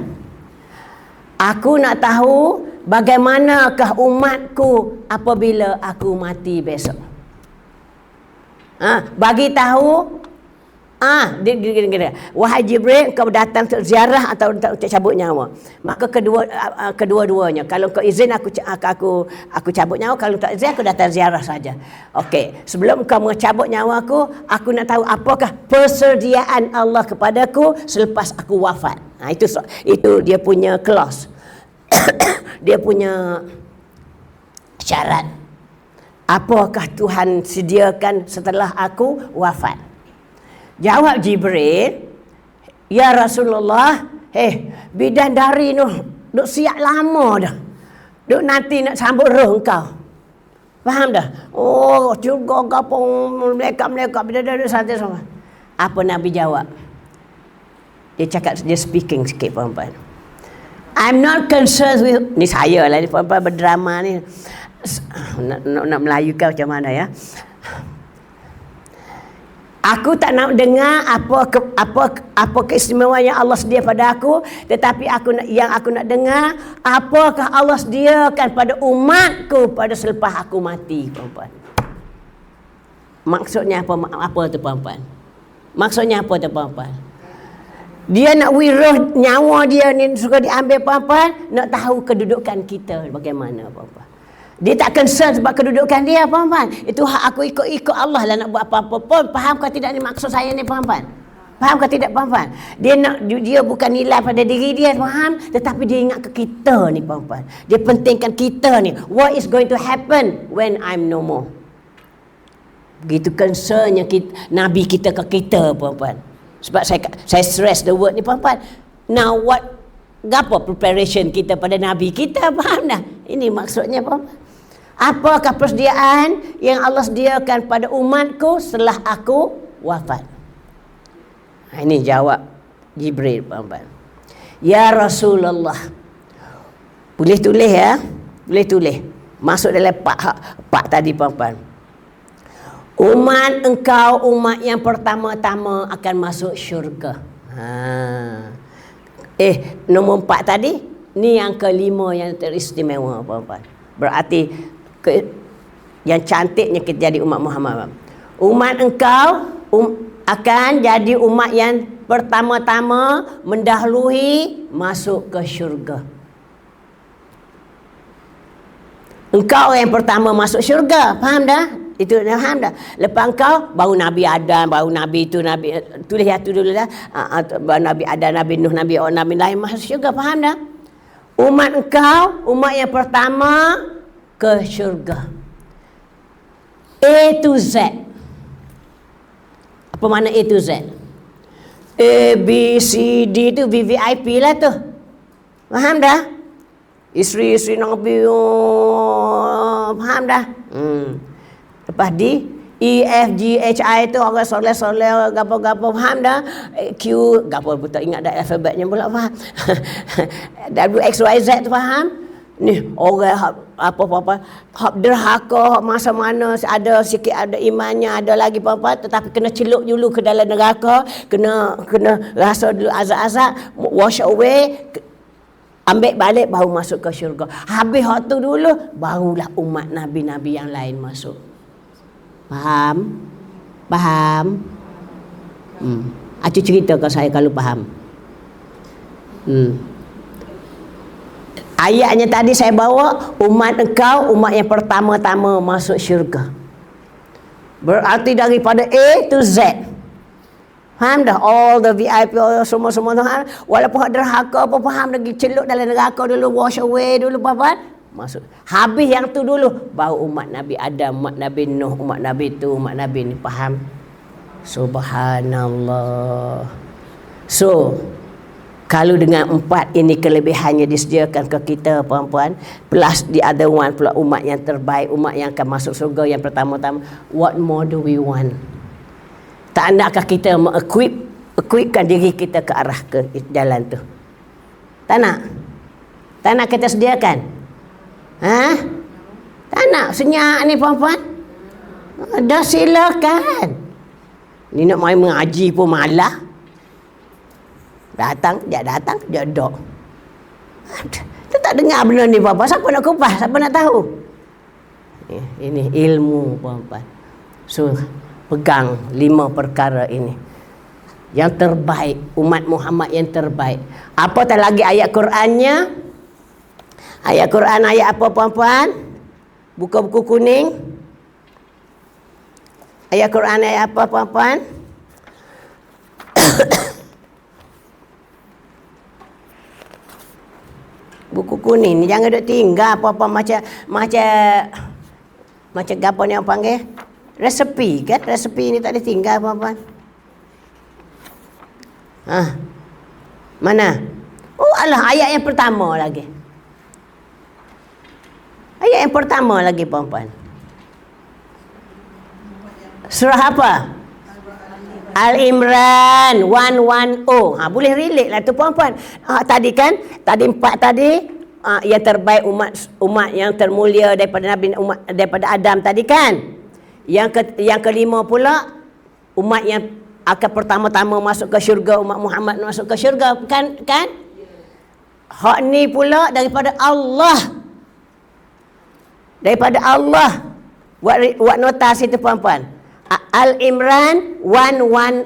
Speaker 1: Aku nak tahu bagaimanakah umatku apabila aku mati besok. Bagi tahu, wahai Jibril, kau datang untuk ziarah atau untuk cabut nyawa. Maka kedua-duanya. Kalau kau izin aku cabut nyawa, kalau tak izin aku datang ziarah saja. Okey, sebelum kau mencabut nyawa aku nak tahu apakah persediaan Allah kepadaku selepas aku wafat. Itu dia punya clause. Dia punya syarat. Apakah Tuhan sediakan setelah aku wafat? Jawab Jibril, ya Rasulullah, bidadari duk siap lama dah. Duk nanti nak sambut roh engkau. Faham dah? Oh, juga gapung melekat bidadari santai sama. Apa Nabi jawab? Dia speaking sikit puan-puan. I'm not concerned with, ni saya lah ni puan-puan berdrama ni. Nak melayukan macam mana ya? Aku tak nak dengar apa keistimewaan yang Allah sedia pada aku, tetapi aku nak dengar apakah Allah sediakan pada umatku pada selepas aku mati, puan-puan. Maksudnya apa tu puan-puan? Maksudnya apa tu puan-puan? Dia nak wiruh nyawa dia ni suka diambil puan-puan, nak tahu kedudukan kita bagaimana puan-puan. Dia tak concern sebab kedudukan dia, puan-puan. Itu hak aku ikut Allah lah nak buat apa-apa pun. Faham ke tidak ni maksud saya ni, puan-puan? Faham ke tidak, puan-puan? Dia bukan nilai pada diri dia, faham? Tetapi dia ingat ke kita ni, puan-puan. Dia pentingkan kita ni. What is going to happen when I'm no more? Begitu concernnya Nabi kita ke kita, puan-puan. Sebab saya stress the word ni, puan-puan. Now apa preparation kita pada Nabi kita, faham dah? Ini maksudnya, puan-puan. Apakah persediaan yang Allah sediakan pada umatku setelah aku wafat? Ini jawab Jibril, puan-puan. Ya Rasulullah. Boleh tulis ya? Boleh tulis. Masuk dalam pak tadi, puan-puan. Umat engkau umat yang pertama-tama akan masuk syurga. Nombor 4 tadi, ni yang kelima yang teristimewa, puan-puan. Berarti yang cantiknya kita jadi umat Muhammad. Umat engkau akan jadi umat yang pertama-tama mendahului masuk ke syurga. Engkau yang pertama masuk syurga, faham dah? Itu faham dah. Lepas engkau baru Nabi Adam, baru Nabi itu, Nabi tulis ya tu dulu dah. Nabi Adam, Nabi Nuh, Nabi lain masuk syurga, faham dah? Umat engkau umat yang pertama ke syurga. A to Z. Apa makna A to Z? A, B, C, D tu VVIP lah tu. Faham dah? Isteri Nabi, faham dah? Lepas D, E, F, G, H, I tu orang soleh-soleh, gapo-gapo, faham dah? Q, gapo tak ingat dah alfabetnya pula, faham? W, X, Y, Z tu faham? Ni orang apa-apa hak derhaka, hak masa mana ada sikit ada imannya, ada lagi apa-apa, tetapi kena celup dulu ke dalam neraka, kena rasa dulu azab-azab, wash away, ambil balik baru masuk ke syurga. Habis hak tu dulu barulah umat nabi-nabi yang lain masuk. Faham? Acu cerita ke saya kalau faham. Ayatnya tadi saya bawa, umat engkau umat yang pertama-tama masuk syurga. Berarti daripada A to Z. Faham dah? All the VIP, all semua-semua tu. Walaupun hak derhaka apa faham lagi, celup dalam neraka dulu, wash away dulu apa masuk. Habis yang tu dulu baru umat Nabi Adam, umat Nabi Nuh, umat Nabi tu, umat Nabi ni. Faham? Subhanallah. So kalau dengan 4 ini kelebihannya disediakan ke kita puan-puan, plus the other one pula umat yang terbaik, umat yang akan masuk surga yang pertama-tama, what more do we want? Tak nakkah kita equipkan diri kita ke arah ke jalan tu? Tak nak? Tak nak kita sediakan? Tak nak? Senyap ni puan-puan? Dah silakan. Ni nak main mengaji pun malah. Datang, dia dok. Kita tak dengar benda ni puan-puan. Siapa nak kupas? Siapa nak tahu? Ini ilmu puan-puan. So, pegang 5 perkara ini. Yang terbaik, umat Muhammad yang terbaik. Apatah lagi ayat Qurannya? Ayat Quran ayat apa puan-puan? Buka buku kuning. Ayat Quran ayat apa puan-puan? Buku kuning ni jangan duk tinggal apa-apa macam gapo ni orang panggil? Resepi kan? Resepi ni tak ada tinggal puan-puan. Mana? Oh alah, ayat yang pertama lagi. Ayat yang pertama lagi puan-puan. Surah apa? Al-Imran 110. Boleh relate lah tu puan-puan. Tadi kan, tadi 4 tadi yang terbaik umat yang termulia daripada Nabi umat daripada Adam tadi kan. Yang kelima pula umat yang akan pertama-tama masuk ke syurga, umat Muhammad masuk ke syurga kan? Hak ni pula daripada Allah. Daripada Allah. Buat notasi tu puan-puan. Al-Imran 110.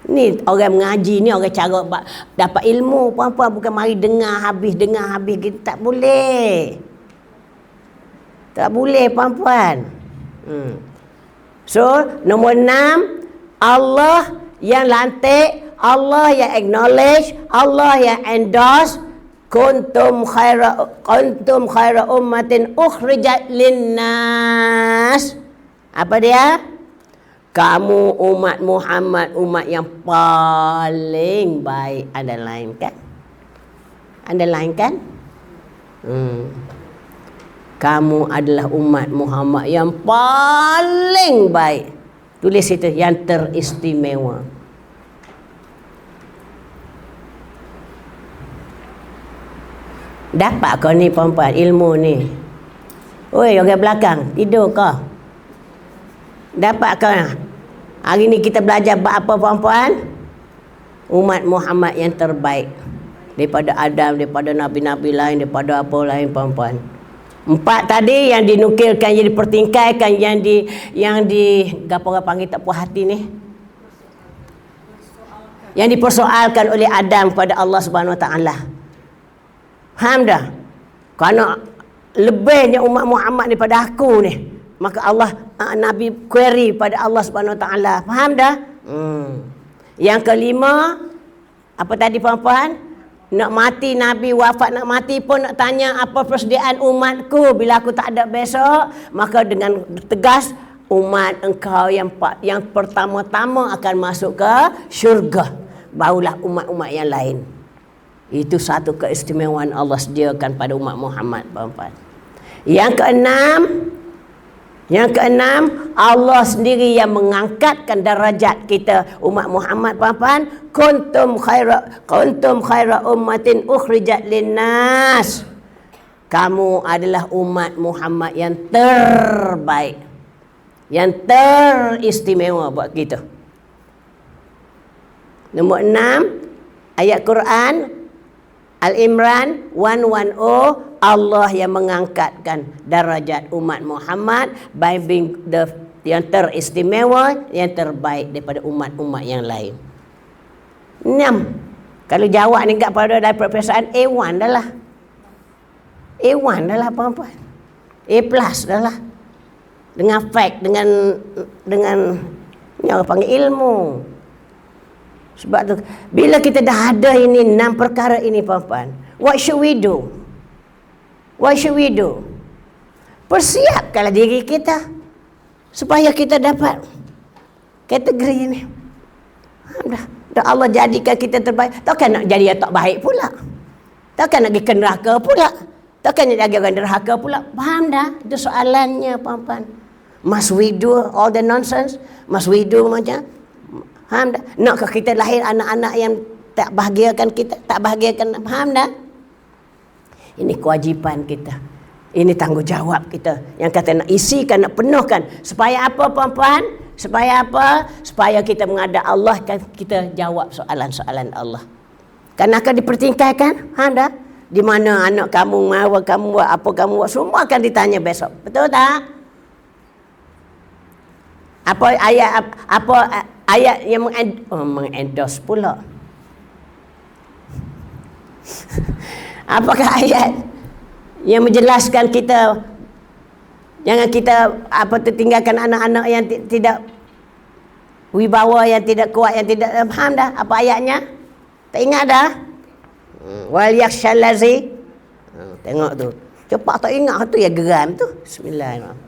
Speaker 1: Ni orang mengaji ni, orang cara dapat ilmu puan-puan, bukan mari dengar habis kita tak boleh. Tak boleh puan-puan. So, nombor 6, Allah yang lantik, Allah yang acknowledge, Allah yang endorse. Kuntum khaira ummatin ukhrijat linnas. Apa dia? Kamu umat Muhammad, umat yang paling baik. Underline kan? Kamu adalah umat Muhammad yang paling baik. Tulis itu, yang teristimewa. Dapat kau ni perempuan ilmu ni? Oi, orang belakang tidur kau? Dapat kau? Hari ni kita belajar bab apa perempuan? Umat Muhammad yang terbaik daripada Adam, daripada nabi-nabi lain, daripada apa lain perempuan. 4 tadi yang dinukilkan, yang dipertingkaikan, yang di apa orang panggil tak puas hati ni, yang dipersoalkan oleh Adam kepada Allah Subhanahu Wa Taala. Faham dah? Kerana lebihnya umat Muhammad daripada aku ni, maka Allah Nabi query pada Allah Subhanahu Wa Taala. Faham dah? Yang kelima, apa tadi puan-puan? Nak mati Nabi wafat, nak mati pun nak tanya apa persediaan umatku bila aku tak ada besok. Maka dengan tegas, umat engkau yang pertama-tama akan masuk ke syurga, barulah umat-umat yang lain. Itu satu keistimewaan Allah sediakan pada umat Muhammad, puan-puan. Yang keenam, Yang keenam, Allah sendiri yang mengangkatkan darajat kita umat Muhammad, puan-puan. Kuntum khaira ummatin ukhrijat linnas. Kamu adalah umat Muhammad yang terbaik, yang teristimewa buat kita. Nombor 6, ayat Quran Al-Imran 110, Allah yang mengangkatkan darajat umat Muhammad by being yang teristimewa, yang terbaik daripada umat-umat yang lain. 6. Kalau jawab ni kat pada dari perpiasaan A1 dah lah. A1 dah lah, puan-puan. A+ dah lah. Dengan fact, dengan ni orang panggil ilmu. Sebab tu, bila kita dah ada ini 6 perkara ini, puan-puan, what should we do? What should we do? Persiapkanlah diri kita supaya kita dapat kategori ini. Dah Allah jadikan kita terbaik. Takkan nak jadi yang tak baik pula. Takkan nak pergi ke neraka pula. Takkan nak jadi orang derhaka pula. Faham dah? Itu soalannya, puan-puan. Must we do all the nonsense? Must we do macam? Faham dah? Nakkah kita lahir anak-anak yang tak bahagiakan kita? Tak bahagiakan. Faham dah? Ini kewajipan kita. Ini tanggungjawab kita. Yang kata nak isikan, nak penuhkan. Supaya apa, puan-puan? Supaya apa? Supaya kita menghadap Allah, kita jawab soalan-soalan Allah. Kan akan dipertingkatkan. Dah? Di mana anak kamu, apa kamu buat, apa kamu buat, semua akan ditanya besok. Betul tak? Apa ayat yang mengendorse pula? Apakah ayat yang menjelaskan kita jangan kita tertinggalkan anak-anak yang tidak wibawa, yang tidak kuat, yang tidak faham dah? Apa ayatnya? Tak ingat dah? Wal yakhshal lazi. Tengok tu. Cepat tak ingat tu ya, geram tu. Bismillahirrahmanirrahim.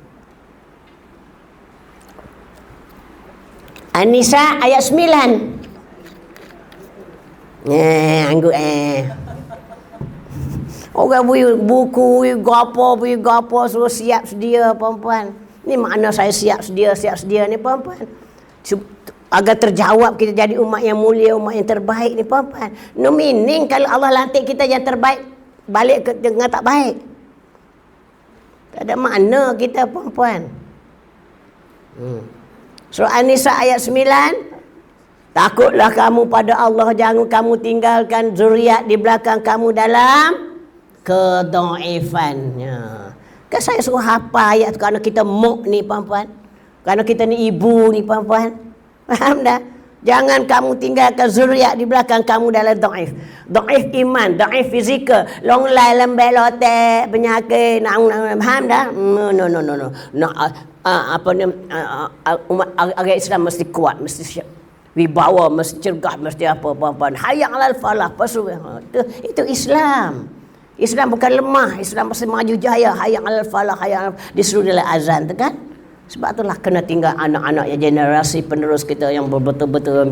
Speaker 1: An-Nisa ayat 9. Anggut orang beri buku, beri gapo, suruh siap sedia, puan-puan. Ni makna saya siap sedia ni, puan-puan. Agar terjawab kita jadi umat yang mulia, umat yang terbaik ni, puan-puan. No meaning kalau Allah lantik kita yang terbaik, balik ke dengan tak baik. Tak ada makna kita, puan-puan. Surah An-Nisa ayat 9. Takutlah kamu pada Allah, jangan kamu tinggalkan zuriat di belakang kamu dalam kedhaifannya. Kan saya suruh hafal ayat tu kerana kita muk ni, puan-puan. Kerana kita ni ibu ni, puan-puan. Faham dah? Jangan kamu tinggalkan zuriat di belakang kamu dalam dhaif. Dhaif iman, dhaif fizikal, longlai, lembek, lotek, penyakit, faham dah? No. Umat agama Islam mesti kuat, mesti wibawa, mesti cergah, mesti apa, puan-puan. Hayya 'alal falah, itu Islam. Islam bukan lemah, Islam mesti maju jaya. Hayya 'alal falah, hayya disuruh dalam azan tu kan. Sebab itulah kena tinggal anak-anak yang generasi penerus kita yang betul-betul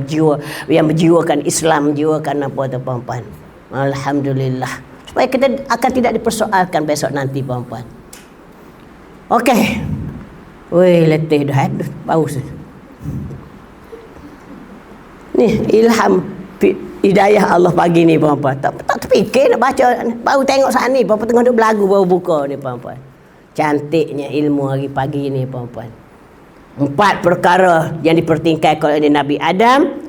Speaker 1: yang menjiwakan Islam, menjiwakan apa tu, puan-puan. Alhamdulillah. Supaya kita akan tidak dipersoalkan besok nanti, puan-puan. Okey. Weh, letih dah. Paus. Ni ilham hidayah Allah pagi ni, puan-puan. Tak terfikir nak baca, baru tengok saat ni, puan-puan tengok duk belagu baru buka ni, puan-puan. Cantiknya ilmu hari pagi ni, puan-puan. 4 perkara yang dipertingkatkan oleh Nabi Adam,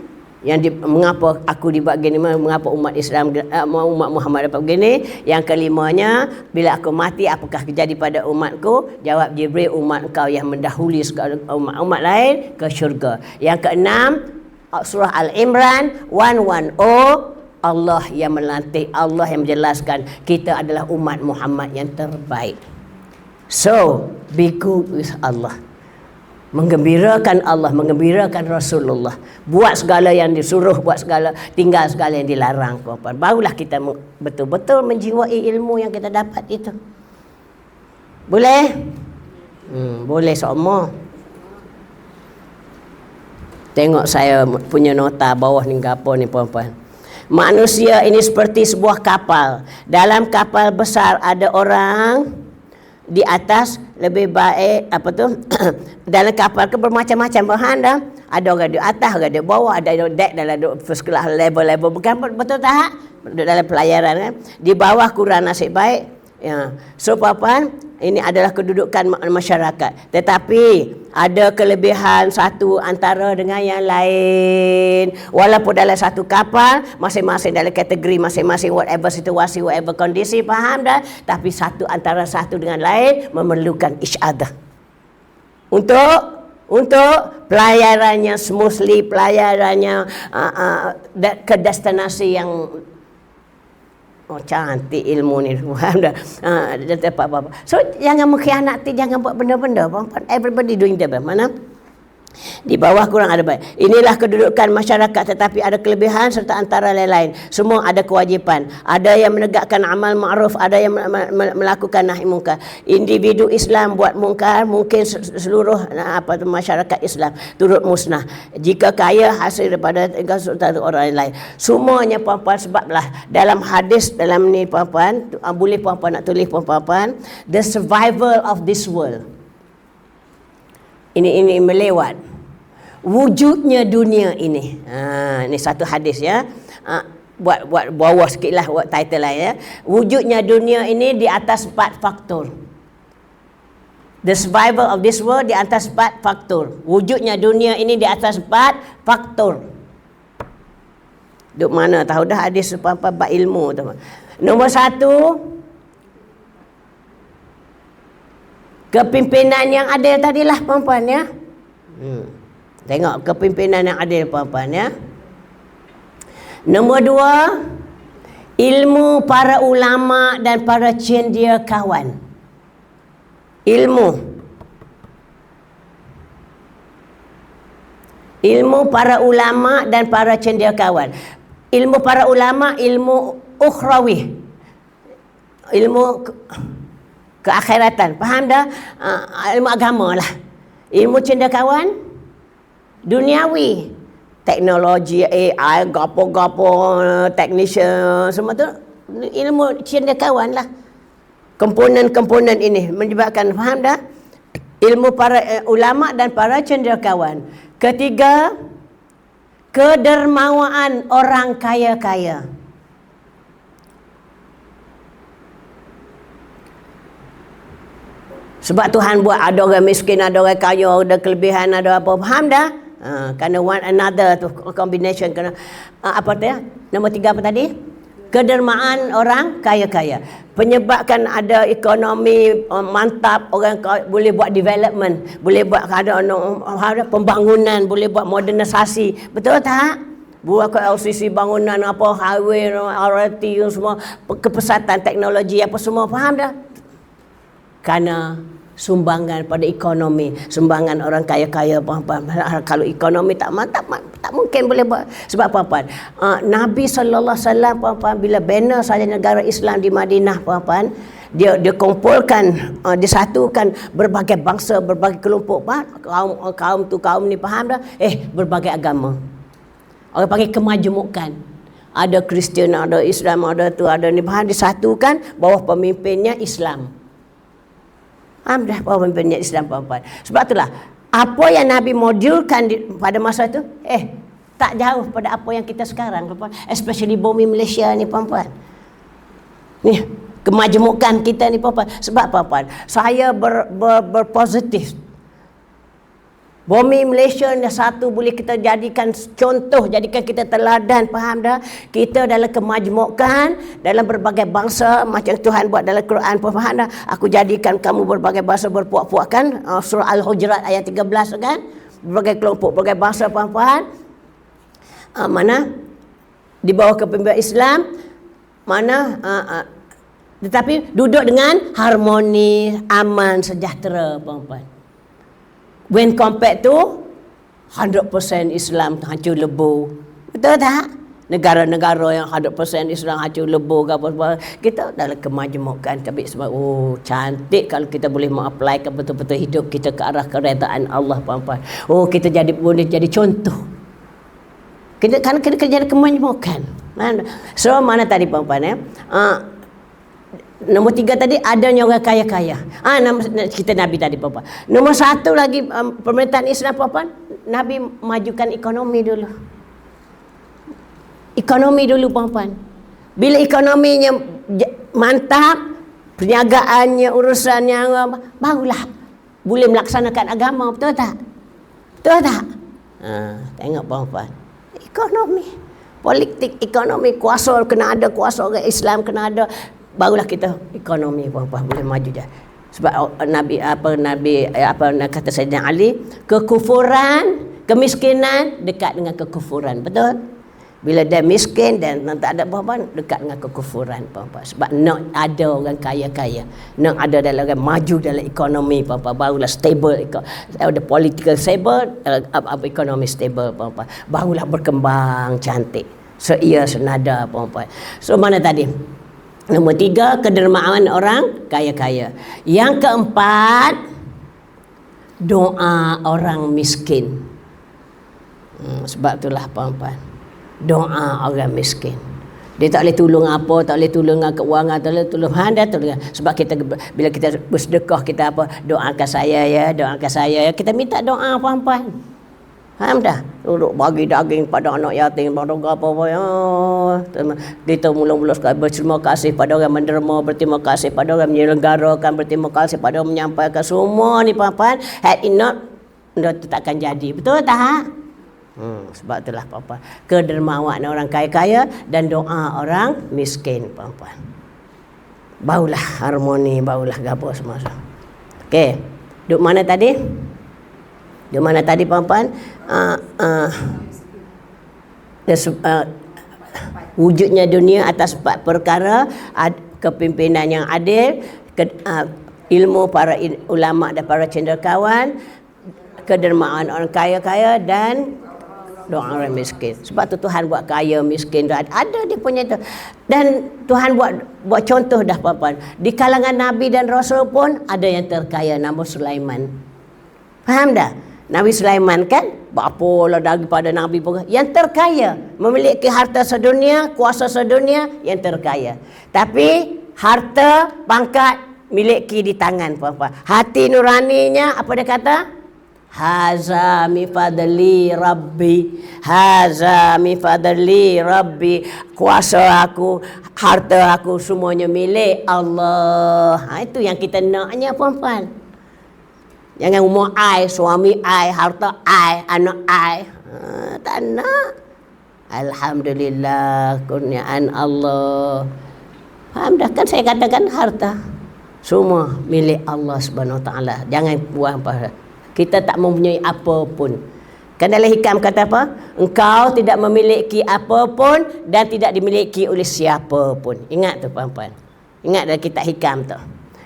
Speaker 1: mengapa aku dibuat gini, mengapa umat Islam, umat Muhammad dapat begini. Yang kelimanya, bila aku mati apakah terjadi pada umatku? Jawab Jibril, umat kau yang mendahului segala umat lain ke syurga. Yang keenam, surah Al-Imran 110, Allah yang melantik, Allah yang menjelaskan kita adalah umat Muhammad yang terbaik. So, be good with Allah. Menggembirakan Allah, menggembirakan Rasulullah. Buat segala yang disuruh, buat segala, tinggal segala yang dilarang, puan-puan. Barulah kita betul-betul menjiwai ilmu yang kita dapat itu. Boleh? Boleh semua. Tengok saya punya nota bawah ni apa ni, puan-puan. Manusia ini seperti sebuah kapal. Dalam kapal besar ada orang, di atas lebih baik apa tu dalam kapal ke bermacam-macam bahan dah. Ada orang di atas, orang di bawah, ada deck dalam first class level-level, bukan betul tak? Dalam pelayaran kan. Di bawah kurang nasib baik. Ya. So puan-puan, ini adalah kedudukan masyarakat. Tetapi ada kelebihan satu antara dengan yang lain. Walaupun dalam satu kapal, masing-masing dalam kategori masing-masing, whatever situasi, whatever kondisi, faham dah? Tapi satu antara satu dengan lain memerlukan each other. Untuk pelayarannya smoothly, pelayarannya ke destinasi yang cantik ilmu ni. So jangan mengkhianati, jangan buat benda-benda. Everybody doing their best. Mana? Di bawah kurang ada baik. Inilah kedudukan masyarakat, tetapi ada kelebihan serta antara lain-lain. Semua ada kewajipan. Ada yang menegakkan amal ma'ruf, ada yang melakukan nahi mungkar. Individu Islam buat mungkar, mungkin seluruh masyarakat Islam turut musnah. Jika kaya hasil daripada satu orang lain. Semuanya puan-puan, sebablah dalam hadis dalam ni puan-puan, boleh puan-puan nak tulis puan-puan, the survival of this world. Ini melewat wujudnya dunia ini. Ini satu hadis ya. Buat bawah sikitlah buat title lah ya. Wujudnya dunia ini di atas 4 faktor. The survival of this world di atas 4 faktor. Wujudnya dunia ini di atas 4 faktor. Duk mana tahu dah hadis apa-apa bab ilmu tu. Nombor 1, kepimpinan yang adil tadilah puan-puan ya. Tengok kepimpinan yang adil puan-puan ya. Nombor 2, ilmu para ulama dan para cendekiawan. Ilmu para ulama dan para cendekiawan. Ilmu para ulama, ilmu ukhrawi. Ilmu keakhiratan, faham dah? Ilmu agama lah. Ilmu cendekiawan duniawi, teknologi, AI, gapo-gapo, technician, semua tu ilmu cendekiawan lah. Komponen-komponen ini menyebabkan, faham dah? Ilmu para ulama dan para cendekiawan. Ketiga, kedermawaan orang kaya-kaya. Sebab Tuhan buat ada orang miskin, ada orang kaya, ada kelebihan, ada apa. Faham dah? Kerana one another tu combination. Kerana apa tu ya? Nombor 3 apa tadi? Kedermaan orang kaya-kaya. Penyebabkan ada ekonomi mantap, orang boleh buat development, boleh buat ada pembangunan, boleh buat modernisasi. Betul tak? Buat ke LCC bangunan apa, highway, RT semua, kepesatan teknologi apa semua. Faham dah? Kerana sumbangan pada ekonomi, sumbangan orang kaya-kaya puan-puan. Kalau ekonomi tak mantap, tak mungkin boleh buat. Sebab puan-puan, Nabi SAW puan-puan, bila bina saja negara Islam di Madinah puan-puan, dia kumpulkan, disatukan berbagai bangsa, berbagai kelompok, kaum ni, faham dah? Berbagai agama. Orang panggil kemajemukan. Ada Kristian, ada Islam, ada tu, ada ni, faham? Disatukan bawah pemimpinnya Islam. Dah pemimpinnya Islam puan-puan. Sebab itulah apa yang Nabi modulkan pada masa itu tak jauh pada apa yang kita sekarang puan-puan. Especially bumi Malaysia ni puan-puan. Ni kemajemukan kita ni puan-puan. Sebab puan-puan, saya berpositif. Bumi Malaysia ni satu boleh kita jadikan contoh, jadikan kita teladan, faham dah? Kita dalam kemajmukan, dalam berbagai bangsa, macam Tuhan buat dalam Quran, faham dah? Aku jadikan kamu berbagai bangsa berpuak-puak kan? Surah Al-Hujurat ayat 13 kan? Berbagai kelompok, berbagai bangsa, faham? Mana? Di bawah kepimpinan Islam, mana? Tetapi duduk dengan harmoni, aman, sejahtera, puan-puan. When compared to 100% Islam hancur lebur. Betul tak? Negara-negara yang 100% Islam hancur lebur ke apa-apa. Kita dalam kemajemukan. Tapi sebab cantik kalau kita boleh mengaplikan betul-betul hidup kita ke arah keredaan Allah, puan-puan. Kita boleh jadi contoh. Kerana kita jadi kemajemukan. So mana tadi puan-puan Nombor 3 tadi adanya orang kaya-kaya. Kita Nabi tadi puan-puan. Nombor 1 lagi pemerintahan Islam puan-puan, Nabi majukan ekonomi dulu. Ekonomi dulu puan-puan. Bila ekonominya mantap, perniagaannya, urusannya, barulah boleh melaksanakan agama. Betul tak? Betul tak? Tengok puan-puan. Ekonomi, politik, ekonomi, kuasa kena ada, kuasa orang Islam kena ada, barulah kita ekonomi puan-puan boleh maju je. Sebab Nabi kata Sayyidina Ali, kekufuran, kemiskinan dekat dengan kekufuran. Betul? Bila dia miskin dan tak ada puan-puan, dekat dengan kekufuran puan-puan. Sebab nak ada orang kaya-kaya, nak ada dalam orang maju dalam ekonomi puan-puan, barulah stable, ada political stable, ekonomi stable puan-puan, barulah berkembang cantik. So ia senada puan-puan. So mana tadi? Nombor 3, kedermaan orang kaya-kaya. Yang keempat, doa orang miskin. Sebab itulah puan-puan, doa orang miskin. Dia tak boleh tolong apa, tak boleh tolong keuangan, tak boleh tolong dia tolong. Sebab kita bila kita bersedekah, kita doakan saya ya, doakan saya ya. Kita minta doa puan-puan. Faham dah? Duduk bagi daging pada anak yatim, pada apa-apa ya. Kita mula-mula sekali berterima kasih pada orang menderma, berterima kasih pada orang menyelenggarakan, berterima kasih pada orang menyampaikan. Semua ni puan-puan, had it not, takkan jadi. Betul tak? Sebab itulah puan-puan, kedermawan orang kaya-kaya dan doa orang miskin puan-puan, barulah harmoni, barulah gapo semua. Okey, duk mana tadi? Duk mana tadi puan-puan? Wujudnya dunia atas 4 perkara, kepimpinan yang adil, ilmu para ulama dan para cendekiawan, kedermaan orang kaya-kaya dan doa orang miskin. Sebab tu Tuhan buat kaya, miskin, ada dia punya itu. Dan Tuhan buat contoh dah puan-puan. Di kalangan Nabi dan Rasul pun ada yang terkaya, nama Sulaiman. Faham dah? Nabi Sulaiman kan, berapalah daripada Nabi pun, yang terkaya, memiliki harta sedunia, kuasa sedunia, yang terkaya. Tapi harta, pangkat miliki di tangan puan-puan. Hati nuraninya apa dia kata? Haza mi fadli rabbi, haza mi fadli rabbi, kuasa aku, harta aku semuanya milik Allah. Itu yang kita naknya puan-puan. Jangan rumah ai, suami ai, harta ai, anak ai. Tak nak. Alhamdulillah, kurniaan Allah. Faham dah kan saya katakan harta semua milik Allah Subhanahu Wa Taala. Jangan buang apa. Kita tak mempunyai apa pun. Kan dalam hikam kata apa? Engkau tidak memiliki apa pun dan tidak dimiliki oleh siapa pun. Ingat tu puan-puan. Ingat dalam kitab hikam tu.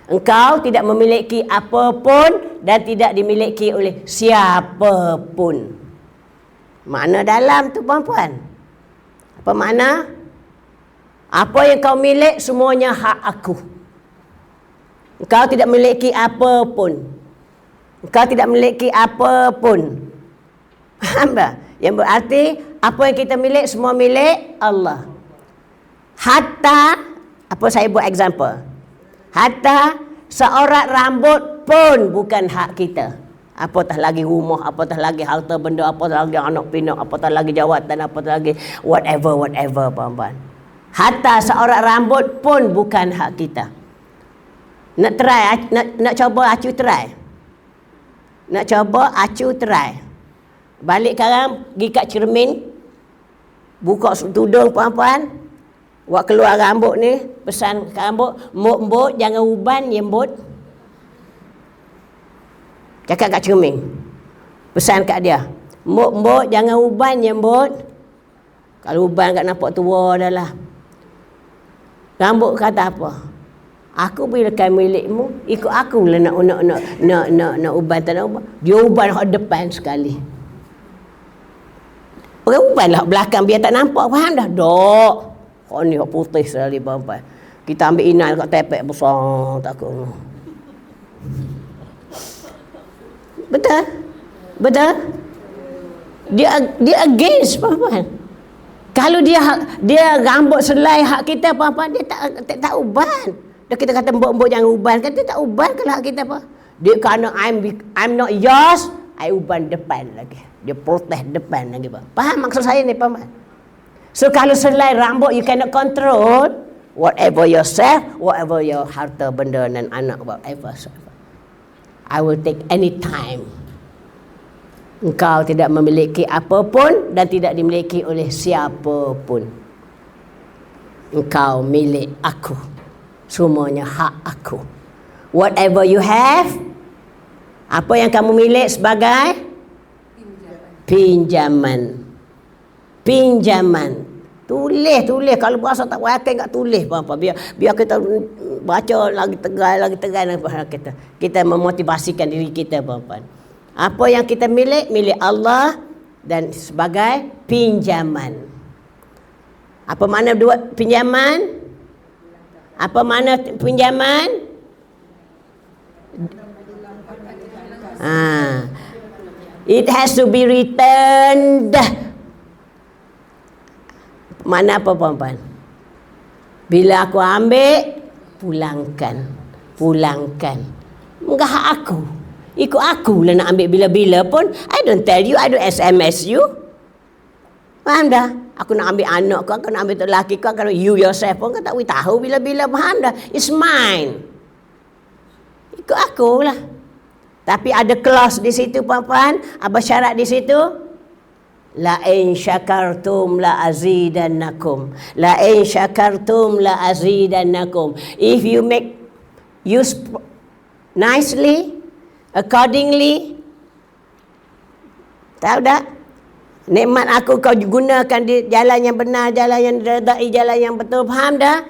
Speaker 1: Engkau tidak memiliki apa pun dan tidak dimiliki oleh siapa pun. Makna dalam tu puan-puan. Apa makna? Apa yang kau milik semuanya hak aku. Engkau tidak memiliki apa pun. Engkau tidak memiliki apa pun. Faham tak? Yang berarti apa yang kita milik semua milik Allah. Hatta, apa saya buat example. Hatta seorak rambut pun bukan hak kita. Apatah lagi rumah, apatah lagi harta benda, apatah lagi anak pinak, apatah lagi jawatan, apatah lagi whatever puan-puan. Hatta seorak rambut pun bukan hak kita. Nak try, nak cuba acu try. Nak cuba acu try. Balik sekarang pergi kat cermin, buka tudung puan-puan, buat keluar rambut ni, pesan kat rambut, mbok jangan uban ya mbok. Cakap kat cermin, pesan kat dia, mbok jangan uban ya mbok. Kalau uban kat nampak tua dah lah. Rambut kata apa? Aku berikan milikmu, ikut aku lah nak uban, tak nak uban. Dia uban hak depan sekali. Orang uban lah belakang biar tak nampak, faham dah? Dok. Kau ni hak putih sekali puan-puan. Kita ambil inai kat tepek besar takut. Betul? Betul? Dia against puan-puan. Kalau dia rambut selai hak kita puan-puan, dia tak uban. Dah kita kata mbok-mbok jangan uban, kan dia tak uban kalau hak kita apa. Dia kerana I'm not yours, I uban depan lagi. Dia protes depan lagi, Pak. Faham maksud saya ni, Pak? So kalau selai rambut you cannot control, whatever yourself, whatever your harta benda dan anak, whatever. I will take any time. Engkau tidak memiliki apapun dan tidak dimiliki oleh siapa pun. Engkau milik aku. Semuanya hak aku. Whatever you have, apa yang kamu milik sebagai pinjaman. Pinjaman. Tulis. Kalau bahasa tak wakil kat tulis apa. Biar kita baca lagi tegal kita memotivasikan diri kita, puan-puan. Apa yang kita milik Allah dan sebagai pinjaman. Apa makna dua pinjaman? Apa makna pinjaman? It has to be returned. Mana apa, puan-puan? Bila aku ambil, pulangkan. Enggak hak aku. Ikut aku lah nak ambil bila-bila pun. I don't tell you, I don't SMS you. Faham dah? Aku nak ambil anak aku nak ambil lelaki kau, kalau you yourself pun kau tak boleh tahu bila-bila. Faham dah? It's mine. Ikut aku lah. Tapi ada clause di situ, puan-puan. Apa syarat di situ? La in syakartum la azidannakum. La in syakartum la azidannakum. If you make use nicely, accordingly, tahu tak? Nikmat aku kau gunakan di jalan yang benar, jalan yang diredai, jalan yang betul. Faham dah?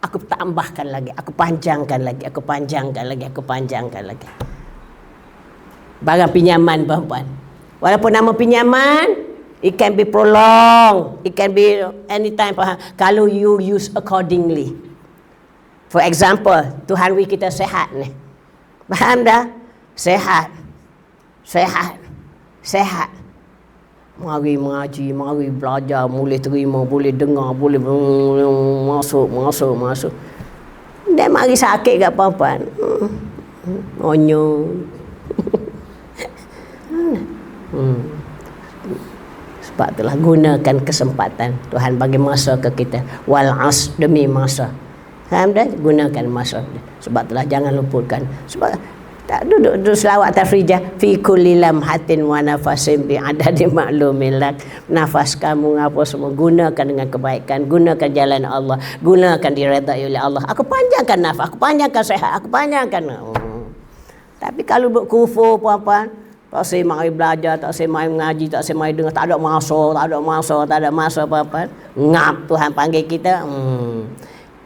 Speaker 1: Aku tambahkan lagi, aku panjangkan lagi. Barang pinjaman, puan-puan. Walaupun nama pinjaman, it can be prolonged, it can be anytime. Faham? Kalau you use accordingly. For example, Tuhan beri kita sehat ni. Faham dah? Sehat. Mari mengaji, mari belajar, boleh terima, boleh dengar, boleh masuk. Dan mari sakit kat puan-puan. Onyo. Sebab itulah gunakan kesempatan. Tuhan bagi masa ke kita. Wal as, demi masa. Faham dah? Gunakan masa. Sebab itulah jangan lupakan. Sebab tak duduk selawat tafrijah fi kulli lamhatin wa nafasin bi adadi maklumilak. Nafas kamu apa semua gunakan dengan kebaikan, gunakan jalan Allah, gunakan diredai oleh Allah. Aku panjangkan nafas, aku panjangkan sehat, aku panjangkan. Tapi kalau buat kufur, puan-puan, tak saya mari belajar, tak saya mari mengaji, tak saya mari dengar, tak ada masa, puan-puan. Ngap Tuhan panggil kita.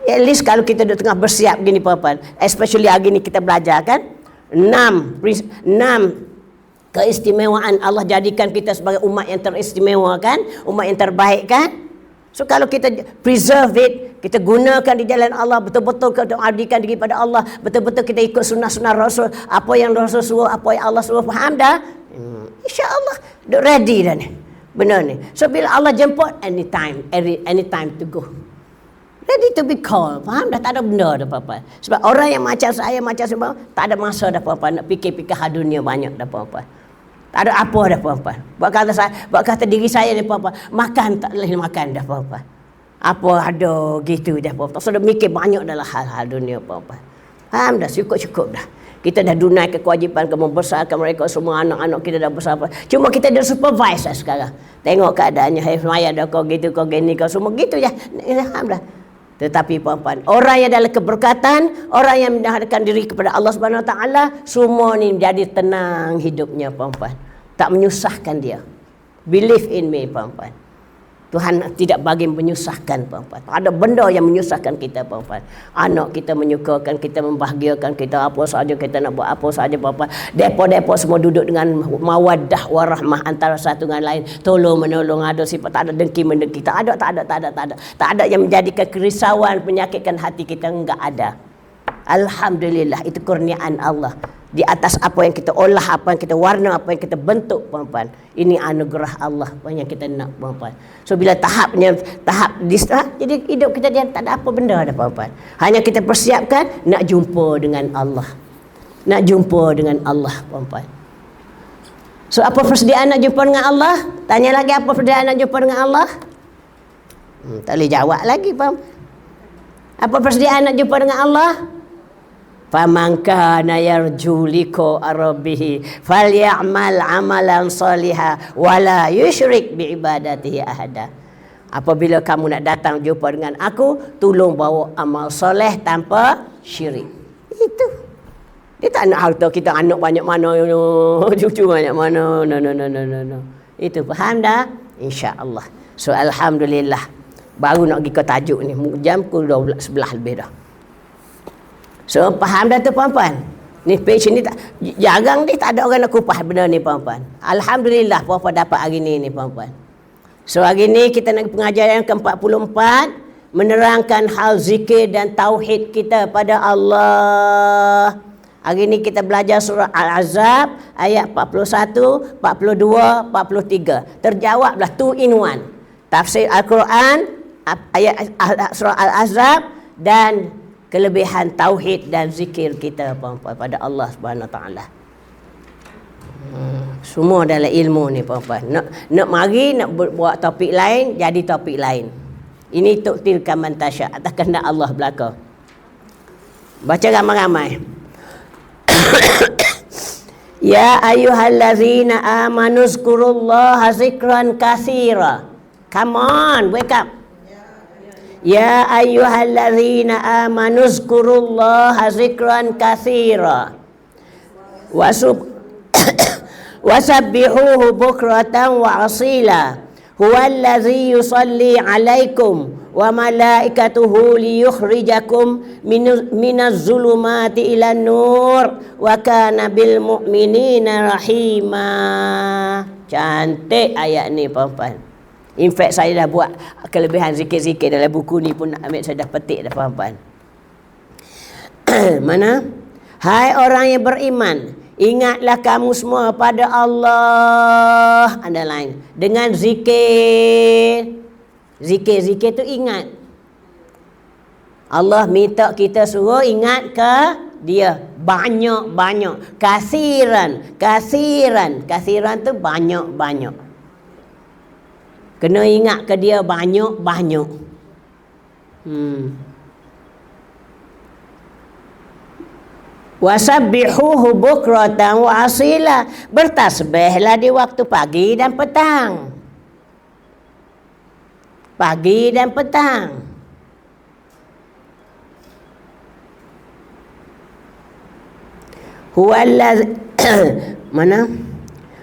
Speaker 1: At least kalau kita duduk tengah bersiap gini, puan-puan, especially hari ni kita belajar kan. 6 keistimewaan Allah jadikan kita sebagai umat yang teristimewa kan, umat yang terbaik kan. So kalau kita preserve it, kita gunakan di jalan Allah, betul-betul kita abdikan diri pada Allah, betul-betul kita ikut sunnah-sunnah Rasul, apa yang Rasul suruh, apa yang Allah suruh. Faham dah? InsyaAllah duk ready dah ni, benar ni. So bila Allah jemput, anytime to go, ready to be called. Faham dah? Tak ada benda dah, apa-apa. Sebab orang yang macam saya, macam semua, tak ada masa dah, apa-apa. Nak fikir-fikir hal dunia banyak dah, apa-apa. Tak ada apa dah, apa-apa. Buat kata diri saya ni, apa-apa. Makan tak boleh makan dah, apa-apa. Apa ada gitu dah, apa-apa. So dah mikir banyak dalam hal-hal dunia, apa-apa. Faham dah? Cukup-cukup dah. Kita dah tunaikan kewajipan membesarkan mereka semua, anak-anak kita dah besar. Cuma kita dah supervise lah sekarang. Tengok keadaannya, hey, Maya dah kau gitu, kau gini, kau semua gitu je. Faham dah? Tetapi puan-puan, orang yang dalam keberkatan, orang yang mendekatkan diri kepada Allah Subhanahu Wa Taala, semua ni menjadi tenang hidupnya, puan-puan. Tak menyusahkan dia. Believe in me, puan-puan. Tuhan tidak bagi menyusahkan, puan-puan. Tak ada benda yang menyusahkan kita, puan-puan. Anak kita menyukakan, kita membahagiakan, kita apa saja, kita nak buat apa saja, puan-puan. Depa-depa semua duduk dengan mawaddah warahmah antara satu dengan lain. Tolong menolong, ada sifat, tak ada dengki mendengki. Tak ada yang menjadikan kerisauan, menyakitkan hati kita. Enggak ada. Alhamdulillah, itu kurniaan Allah. Di atas apa yang kita olah, apa yang kita warna, apa yang kita bentuk, puan-puan. Ini anugerah Allah yang kita nak, puan-puan. So bila tahap jadi hidup kita dia tak ada apa benda dah, puan-puan. Hanya kita persiapkan nak jumpa dengan Allah. Nak jumpa dengan Allah, puan-puan. So apa persediaan nak jumpa dengan Allah? Tanya lagi, apa persediaan nak jumpa dengan Allah? Tak boleh jawab lagi, puan. Apa persediaan nak jumpa dengan Allah? Faman kana yarju liqa rabbih falyamal amalan salihan wala yusyrik bi ibadatihi ahada. Apabila kamu nak datang jumpa dengan aku, tolong bawa amal soleh tanpa syirik. Itu. Dia tak nak harta kita, anak banyak mana, cucu banyak mana. No. Itu faham dah? Insya-Allah. So alhamdulillah. Baru nak pergi ke tajuk ni. Jam pukul 11 lebih dah. So faham dah tu, puan-puan? Ni page ni jarang ni tak ada orang nak kupas benda ni, puan-puan. Alhamdulillah puan-puan dapat hari ni puan-puan. So hari ni kita nak pengajaran yang ke-44, menerangkan hal zikir dan tauhid kita pada Allah. Hari ni kita belajar surah Al-Ahzab ayat 41, 42, 43. Terjawablah 2 in 1. Tafsir Al-Quran ayat surah Al-Ahzab dan kelebihan tauhid dan zikir kita, puan-puan, pada Allah Subhanahu Wa Taala. Semua adalah ilmu ni, puan-puan. Nak mari nak buat topik lain, jadi topik lain. Ini tu'til kaman tasya, atas kehendak Allah belaka. Baca ramai-ramai. Ya ayyuhallazina amanu zkurullaha zikran katsira. Come on, wake up. Ya ayyuhallazina amanu zkurullaha zikran katsira wasabbihuhu bukratan wa asila huwallazi yusalli alaikum wa malaikatuhu liyukhrijakum minaz zulumati ilan nur wa kana bil mu'minina rahima. Cantik ayat ni, puan-puan. In fact, saya dah buat kelebihan zikir-zikir dalam buku ni pun ambil, saya dah petik dah, puan-puan. Mana? Hai orang yang beriman, ingatlah kamu semua pada Allah. Underline. Dengan zikir. Zikir-zikir tu ingat. Allah minta kita suruh ingat ke dia. Banyak-banyak. Kasiran. Kasiran tu banyak-banyak. Kena ingat ke dia banyak-banyak. Wasabbihuhu bukratan wa asila. Bertasbihlah di waktu pagi dan petang. Pagi dan petang. Mana?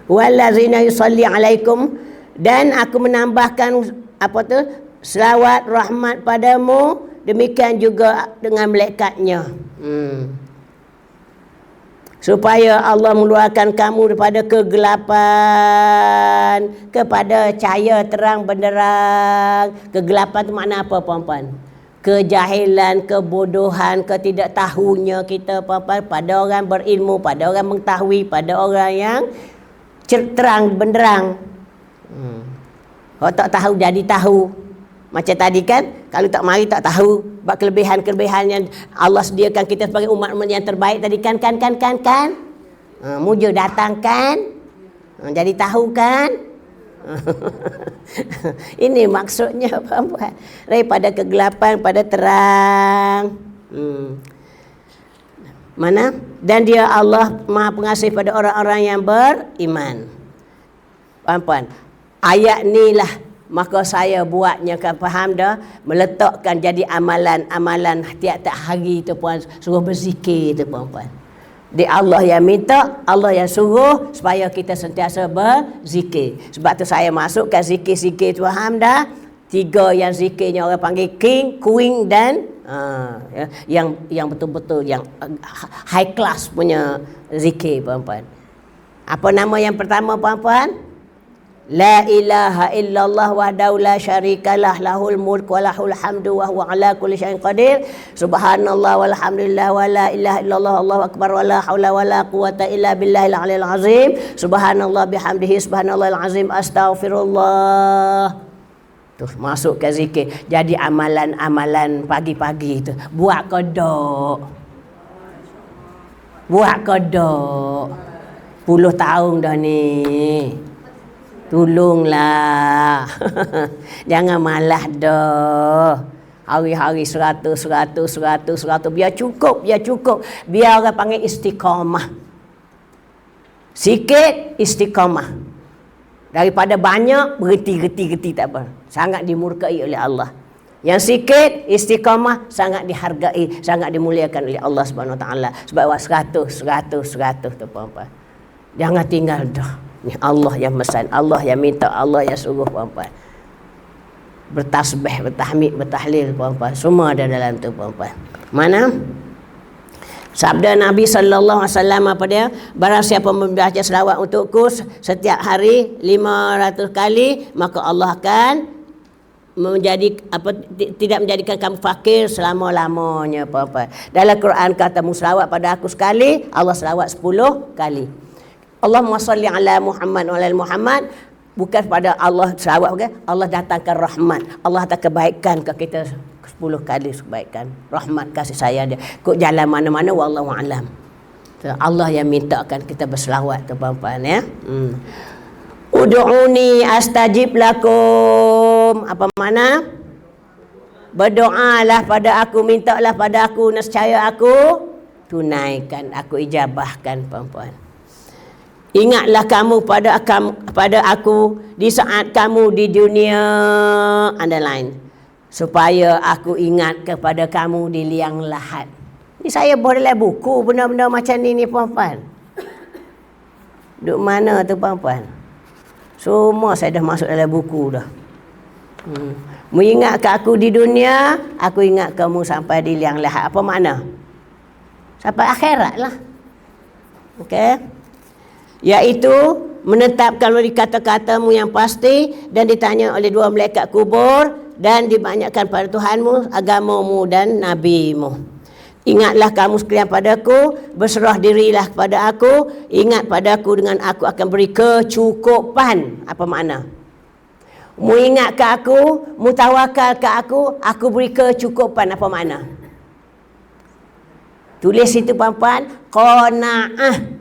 Speaker 1: Huwallazina yusalli alaikum. Dan aku menambahkan apa tu, selawat rahmat padamu, demikian juga dengan malaikatnya. Supaya Allah mengeluarkan kamu daripada kegelapan kepada cahaya terang benderang. Kegelapan itu makna apa, puan-puan? Kejahilan, kebodohan, ketidaktahunya kita, puan-puan, pada orang berilmu, pada orang mengetahui, pada orang yang terang benderang. Kalau tak tahu jadi tahu. Macam tadi kan, kalau tak mari tak tahu bab kelebihan-kelebihan yang Allah sediakan kita sebagai umat yang terbaik tadi kan. Muja datang kan. Jadi tahu kan. Ini maksudnya, puan-puan. Daripada kegelapan pada terang. Mana? Dan dia Allah Maha Pengasih pada orang-orang yang beriman. Puan-puan, ayat ni lah maka saya buatnya, kan, faham dah, meletakkan jadi amalan-amalan tiap-tiap hari tu, puan, suruh berzikir tu, puan-puan. Dia Allah yang minta, Allah yang suruh supaya kita sentiasa berzikir. Sebab tu saya masukkan zikir-zikir tu, faham dah? 3 yang zikirnya orang panggil king, queen dan yang betul-betul yang high class punya zikir, puan-puan. Apa nama yang pertama, puan-puan? La ilaha illallah wahdahu la syarikalah lahul mulk wa lahul hamdu wa huwa ala kulli syai'in qadir. Subhanallah walhamdulillah wa la ilaha illallah Allahu akbar wa la haula wa la quwata illa billahil aliyil azim. Subhanallah bihamdihi subhanallahil azim astaghfirullah. Tu masuk ke zikir. Jadi amalan-amalan pagi-pagi tu buat kodok. Buat kodok. 10 tahun dah ni. Tolonglah. Jangan malah dah. Hari-hari 100. Biar cukup. Biar orang panggil istiqamah. Sikit istiqamah. Daripada banyak berhenti tak apa. Sangat dimurkai oleh Allah. Yang sikit istiqamah sangat dihargai, sangat dimuliakan oleh Allah Subhanahu Wa Taala. Sebab 100 tu puan-puan. Jangan tinggal dah. Ni Allah yang mesan, Allah yang minta, Allah yang suruh puan-puan. Bertasbih, bertahmid, bertahlil puan-puan. Semua ada dalam tu puan-puan. Mana? Sabda Nabi sallallahu alaihi wasallam apa dia? Barang siapa membaca selawat untukku setiap hari 500 kali, maka Allah akan tidak menjadikan kamu fakir selama-lamanya puan-puan. Dalam Quran kata selawat pada aku sekali, Allah selawat 10 kali. Allahumma salli ala Muhammad wa ala Muhammad. Bukan pada Allah selawat, bukan. Allah datangkan rahmat. Allah datang kebaikan ke kita 10 kali kebaikan. Rahmat kasih sayang dia. Kok jalan mana-mana wallahu alam. Allah yang mintakan kita berselawat tu puan-puan ya. Ud'uni astajib lakum. Apa makna? Berdoalah pada aku, mintalah pada aku, nescaya aku tunaikan, aku ijabahkan puan-puan. Ingatlah kamu pada aku di saat kamu di dunia, underline, supaya aku ingat kepada kamu di liang lahat. Ni saya boleh buku benda-benda macam ni puan-puan. Duk mana tu puan-puan? Semua saya dah masuk dalam buku dah. Mengingatkan aku di dunia, aku ingat kamu sampai di liang lahat. Apa makna? Sampai akhirat lah. Okey. Iaitu menetapkan oleh kata-katamu yang pasti dan ditanya oleh 2 malaikat kubur dan dibanyakkan pada Tuhanmu, agamamu dan nabimu. Ingatlah kamu sekalian padaku, berserah dirilah kepada aku, ingat padaku dengan aku akan beri kecukupan. Apa makna? Mu ingat ke aku, mu tawakal ke aku beri kecukupan. Apa makna? Tulis itu puan-puan, qanaah.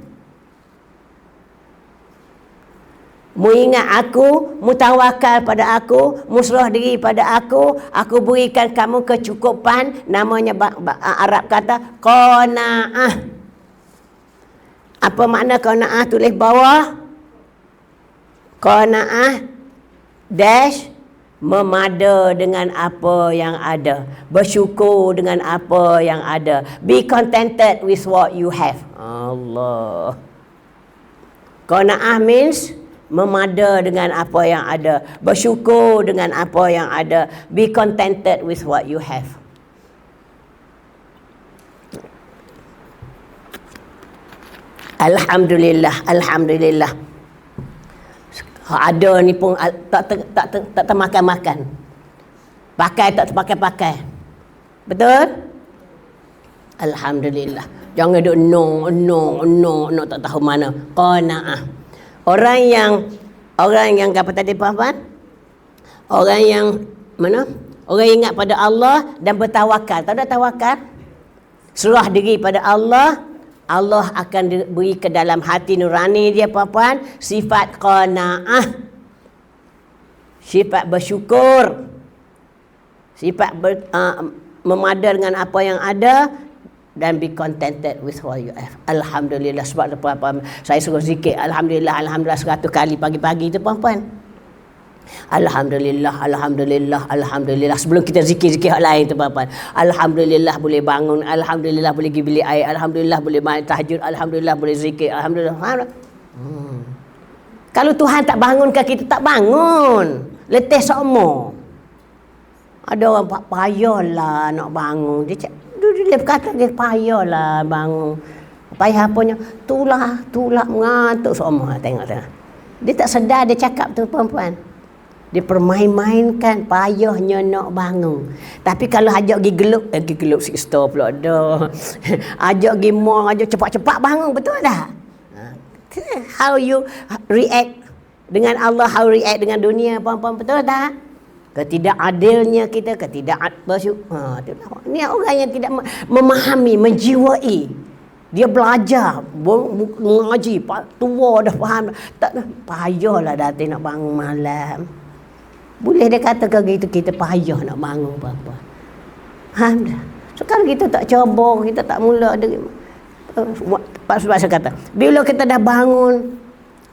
Speaker 1: Mu ingat aku, mu tawakal pada aku, mu serah diri pada aku berikan kamu kecukupan. Namanya Arab kata qanaah. Apa makna qanaah? Tulis bawah. Qanaah dash memada dengan apa yang ada, bersyukur dengan apa yang ada, be contented with what you have. Allah. Qanaah means memada dengan apa yang ada, bersyukur dengan apa yang ada, be contented with what you have. Alhamdulillah. Ada ni pun tak termakan-makan. Pakai tak terpakai-pakai. Betul? Alhamdulillah. Jangan duk no tak tahu mana. Qanaah. Orang yang apa tadi puan-puan? Orang yang mana? Orang ingat pada Allah dan bertawakal. Tahu tak tawakal? Serah diri pada Allah. Allah akan beri ke dalam hati nurani dia puan-puan sifat qanaah. Sifat bersyukur. Sifat memada dengan apa yang ada dan be contented with what you have. Alhamdulillah. Sebab apa saya suruh zikir alhamdulillah 100 kali pagi-pagi tu puan-puan. Alhamdulillah. Sebelum kita zikir-zikir hal lain tu puan-puan. Alhamdulillah boleh bangun, alhamdulillah boleh pergi bilik air, alhamdulillah boleh main tahajud, alhamdulillah boleh zikir, alhamdulillah. Kalau Tuhan tak bangunkan kita, tak bangun. Letih semua. Ada orang payahlah nak bangun. Dia berkata dia payahlah bangun. Payah apanya? Tulak mengantuk semua. Tengok. Dia tak sedar dia cakap tu puan-puan. Dia permain-mainkan, payahnya nak bangun. Tapi kalau ajak pergi gelup sister pula dah. Ajak pergi mall, ajak cepat-cepat bangun, betul tak? How you react dengan Allah, how react dengan dunia, puan-puan, betul tak? Ketidakadilnya kita, bersyukur. Ni orang yang tidak memahami, menjiwai. Dia belajar, mengaji, tua dah faham. Tak payahlah datang nak bangun malam. Boleh dia kata ke gitu, kita payah nak bangun apa-apa. Faham tak? Sekarang kita tak coba, kita tak mula. Sebab saya kata, bila kita dah bangun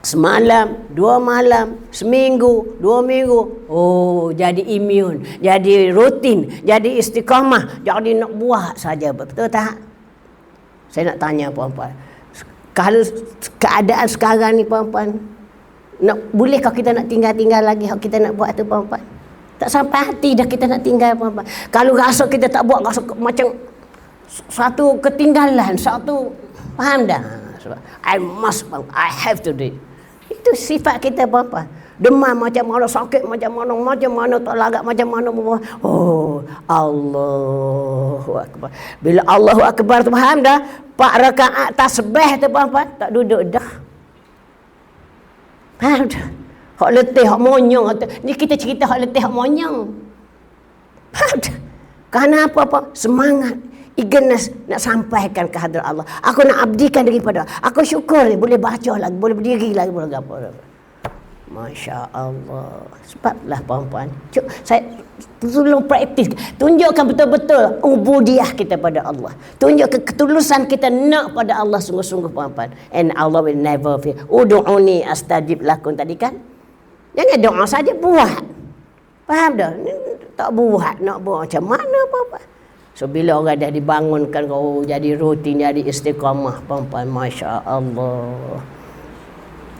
Speaker 1: semalam, 2 malam, seminggu, 2 minggu, oh jadi imun, jadi rutin, jadi istiqamah, jadi nak buat saja, betul tak? Saya nak tanya puan-puan, kalau keadaan sekarang ni puan-puan, bolehkah kita nak tinggal lagi hak kita nak buat tu puan-puan? Tak sampai hati dah kita nak tinggal puan-puan. Kalau rasa kita tak buat, rasa macam satu ketinggalan, satu, faham dah? I have to do it. Itu sifat kita puan-puan. Demam macam mana, sakit macam mana, tak larat macam mana. Oh, Allahu Akbar. Bila Allahu Akbar tu faham dah, 4 rakaat tasbih tu puan-puan, tak duduk dah. Faham dah? Hak letih, hak monyong. Ni kita cerita hak letih, hak monyong. Faham dah? Kerana apa? Semangat. Eagerness nak sampaikan ke hadrat Allah. Aku nak abdikan daripada. Aku syukur ni boleh baca lagi, boleh berdiri lagi, boleh apa. Masya Allah. Sebablah puan-puan, saya tolong praktis, tunjukkan betul-betul ubudiah kita pada Allah, tunjukkan ketulusan kita nak pada Allah sungguh-sungguh puan-puan. And Allah will never fail. Ud'uni astajib lakum tadi kan. Jangan doa saja, buat. Faham dah? Tak buat, nak buat macam mana puan-puan? So bila orang dah dibangunkan, oh jadi rutin, jadi istiqamah puan-puan, Masya Allah.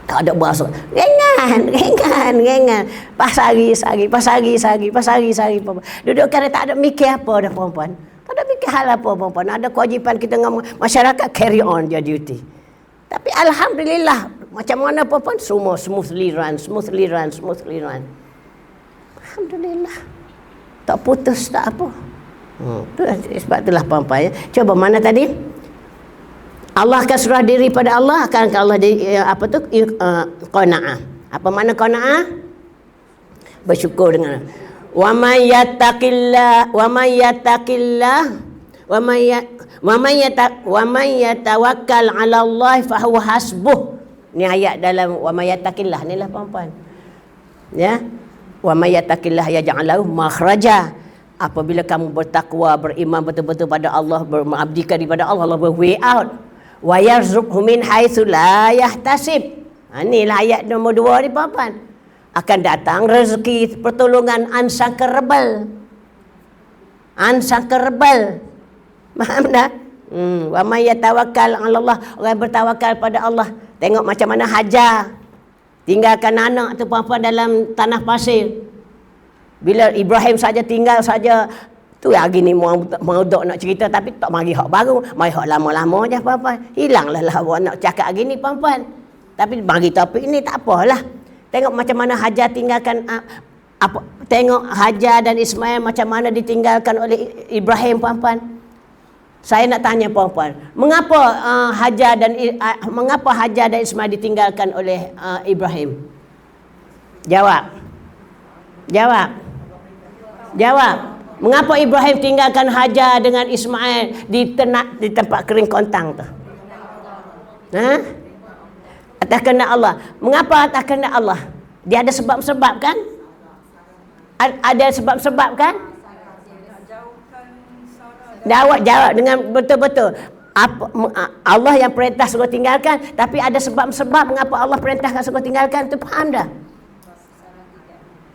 Speaker 1: Tak ada bahasa. Ringan. Pas hari. Duduk kerana tak ada mikir apa dah puan-puan. Tak ada mikir hal apa puan-puan. Ada kewajipan kita dengan masyarakat, carry on your duty. Tapi Alhamdulillah, macam mana puan-puan, semua smoothly run. Alhamdulillah. Tak putus, tak apa. Sebab itulah puan-puan ya. Coba mana tadi? Allah akan serah diri pada Allah, akan Allah qanaah. Apa makna qanaah? Bersyukur dengan wa may yattaqillah wa may yatawakkal 'ala Allah fa huwa hasbuh. Ni ayat dalam wa may yattaqillah nilah puan-puan. Ya. Wa may yattaqillah yaj'al lahu makhraja. Apabila kamu bertakwa, beriman betul-betul pada Allah, mengabdikan kepada Allah, Allah way out. Wa yarzuqhu min haitsu la yahtasib. Inilah ayat nombor 2 ni puan-puan. Akan datang rezeki, pertolongan unsangkable. Faham dah? Wa may yatawakkal 'ala Allah, orang bertawakal pada Allah. Tengok macam mana Hajar tinggalkan anak tu puan-puan dalam tanah pasir. Bila Ibrahim saja tinggal saja. Tu hari ni mau dok nak cerita, tapi tak mari hak baru, mari hak lama-lama je puan-puan. Hilanglah awak nak cakap hari ni puan-puan. Tapi bagi topik ni tak apalah. Tengok macam mana Hajar tinggalkan tengok Hajar dan Ismail macam mana ditinggalkan oleh Ibrahim puan-puan. Saya nak tanya puan-puan, mengapa Hajar dan Ismail ditinggalkan oleh Ibrahim? Jawab. Mengapa Ibrahim tinggalkan Hajar dengan Ismail di tempat kering kontang tu? Atas kehendak Allah. Mengapa atas kehendak Allah? Dia ada sebab-sebab kan? Ada sebab-sebab kan? Jawab dengan betul-betul. Allah yang perintah suruh tinggalkan, tapi ada sebab-sebab mengapa Allah perintahkan suruh tinggalkan tu, faham dah?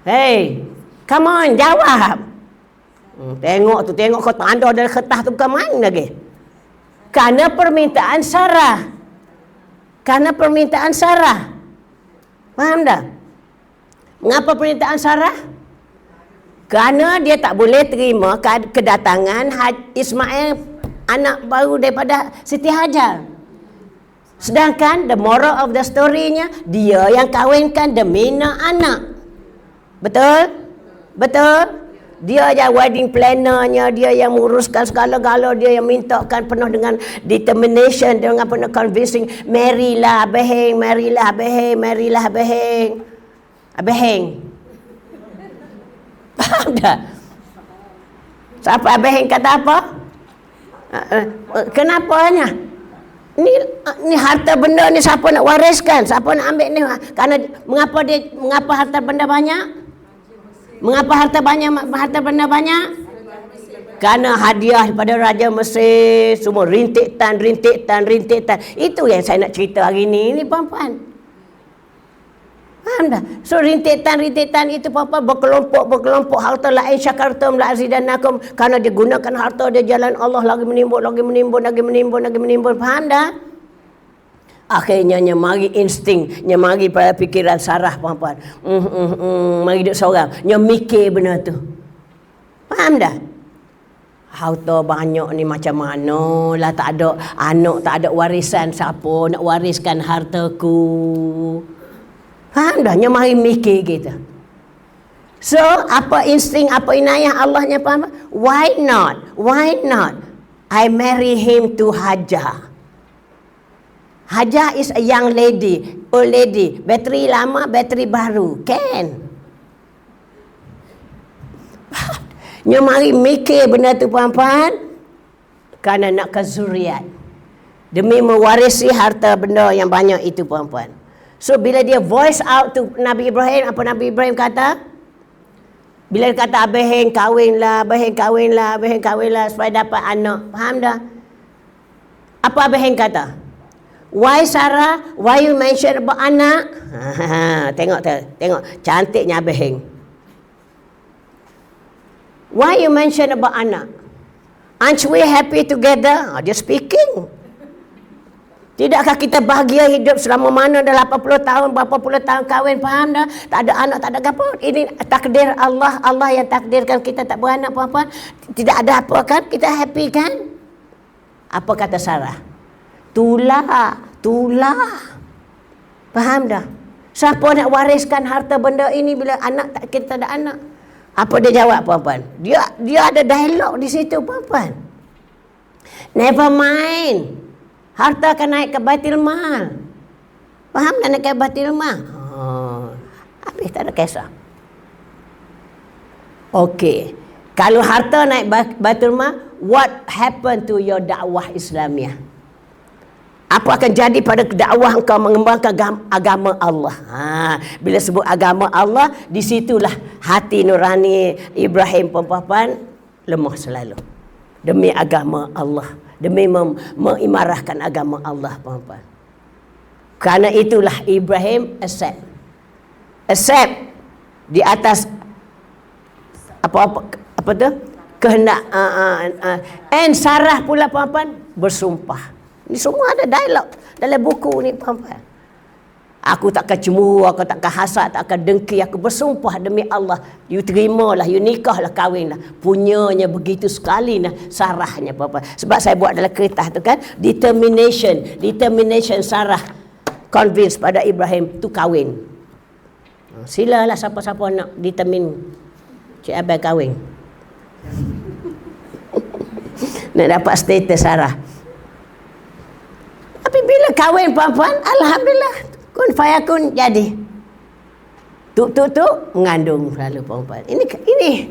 Speaker 1: Hey, come on, jawab. Tengok kau tanda dari kertas tu bukan main lagi. Karena permintaan Sarah. Faham dah? Mengapa permintaan Sarah? Kerana dia tak boleh terima kedatangan Ismail, anak baru daripada Siti Hajar. Sedangkan the moral of the story-nya, dia yang kahwinkan demi nak anak. Betul? Betul? Dia yang wedding planner-nya, dia yang menguruskan segala-gala, dia yang mintakan penuh dengan determination, dengan penuh convincing. Marilah Abaheng, marilah Abaheng, marilah Abaheng. Abaheng. Faham tak? Siapa Abaheng kata apa? Kenapanya? Ni harta benda ni siapa nak wariskan? Siapa nak ambil ni? Karena mengapa harta benda banyak? Mengapa harta benda banyak? Karena hadiah daripada Raja Mesir, semua rintik-tan. Itu yang saya nak cerita hari ni puan-puan. Faham tak? So rintik-tan itu puan-puan berkelompok harta lain syakartum la azidanakum, karena dia gunakan harta dia jalan Allah lagi menimbun. Faham tak? Akhirnya mari insting, mari pada fikiran Sarah puan-puan. Mari duduk seorang, mikir benda tu. Faham dah? Harta banyak ni macam mana lah, tak ada anak, tak ada warisan, siapa nak wariskan hartaku? Faham dah? Mari mikir kita. So, apa insting, apa inayah Allahnya, faham? Why not? I marry him to Hajjah. Hajjah is a young lady, old lady. Bateri lama, bateri baru. Kan? Mari mikir benda tu puan-puan. Kerana nak ke zuriat. Demi mewarisi harta benda yang banyak itu puan-puan. So bila dia voice out to Nabi Ibrahim, apa Nabi Ibrahim kata? Bila dia kata Abaheng kahwinlah supaya dapat anak. Faham dah? Apa Abaheng kata? Why Sarah? Why you mention about anak? Tengok cantiknya Abaheng. Why you mention about anak? Aren't we happy together? Dia speaking. Tidakkah kita bahagia hidup selama mana dah 80 tahun, berapa puluh tahun kahwin, faham dah? Tak ada anak, tak ada apa. Ini takdir Allah, Allah yang takdirkan kita tak beranak, puan-puan. Tidak ada apa kan? Kita happy kan? Apa kata Sarah? Tulah. Faham dah? Siapa nak wariskan harta benda ini bila kita ada anak? Apa dia jawab, puan-puan? Dia ada dialog di situ, puan-puan. Never mind. Harta akan naik ke Baitul Mal. Faham tak naik ke Baitul Mal? Habis tak ada kisah. Okey. Kalau harta naik Baitul Mal, what happened to your dakwah Islamiah? Apa akan jadi pada dakwah engkau mengembangkan agama Allah? Bila sebut agama Allah, di situlah hati nurani Ibrahim puan-puan lemah selalu. Demi agama Allah, demi mengimarahkan agama Allah puan-puan. Kerana itulah Ibrahim accept di atas apa tu? Kehendak and Sarah pula puan-puan bersumpah. Ini semua ada dialog dalam buku ni puan-puan. Aku takkan cemburu, aku takkan hasad, takkan dengki, aku bersumpah demi Allah. You terimalah, you nikahlah, kahwinlah. Punyanya begitu sekali nah Sarahnya puan-puan. Sebab saya buat dalam kereta tu kan, determination Sarah convince pada Ibrahim tu kahwin. Silalah siapa-siapa nak determine Cik Abang kahwin. Nak dapat status Sarah. Tapi bila kahwin puan-puan, alhamdulillah, kun fayakun jadi. Tuk mengandung selalu puan-puan. Ini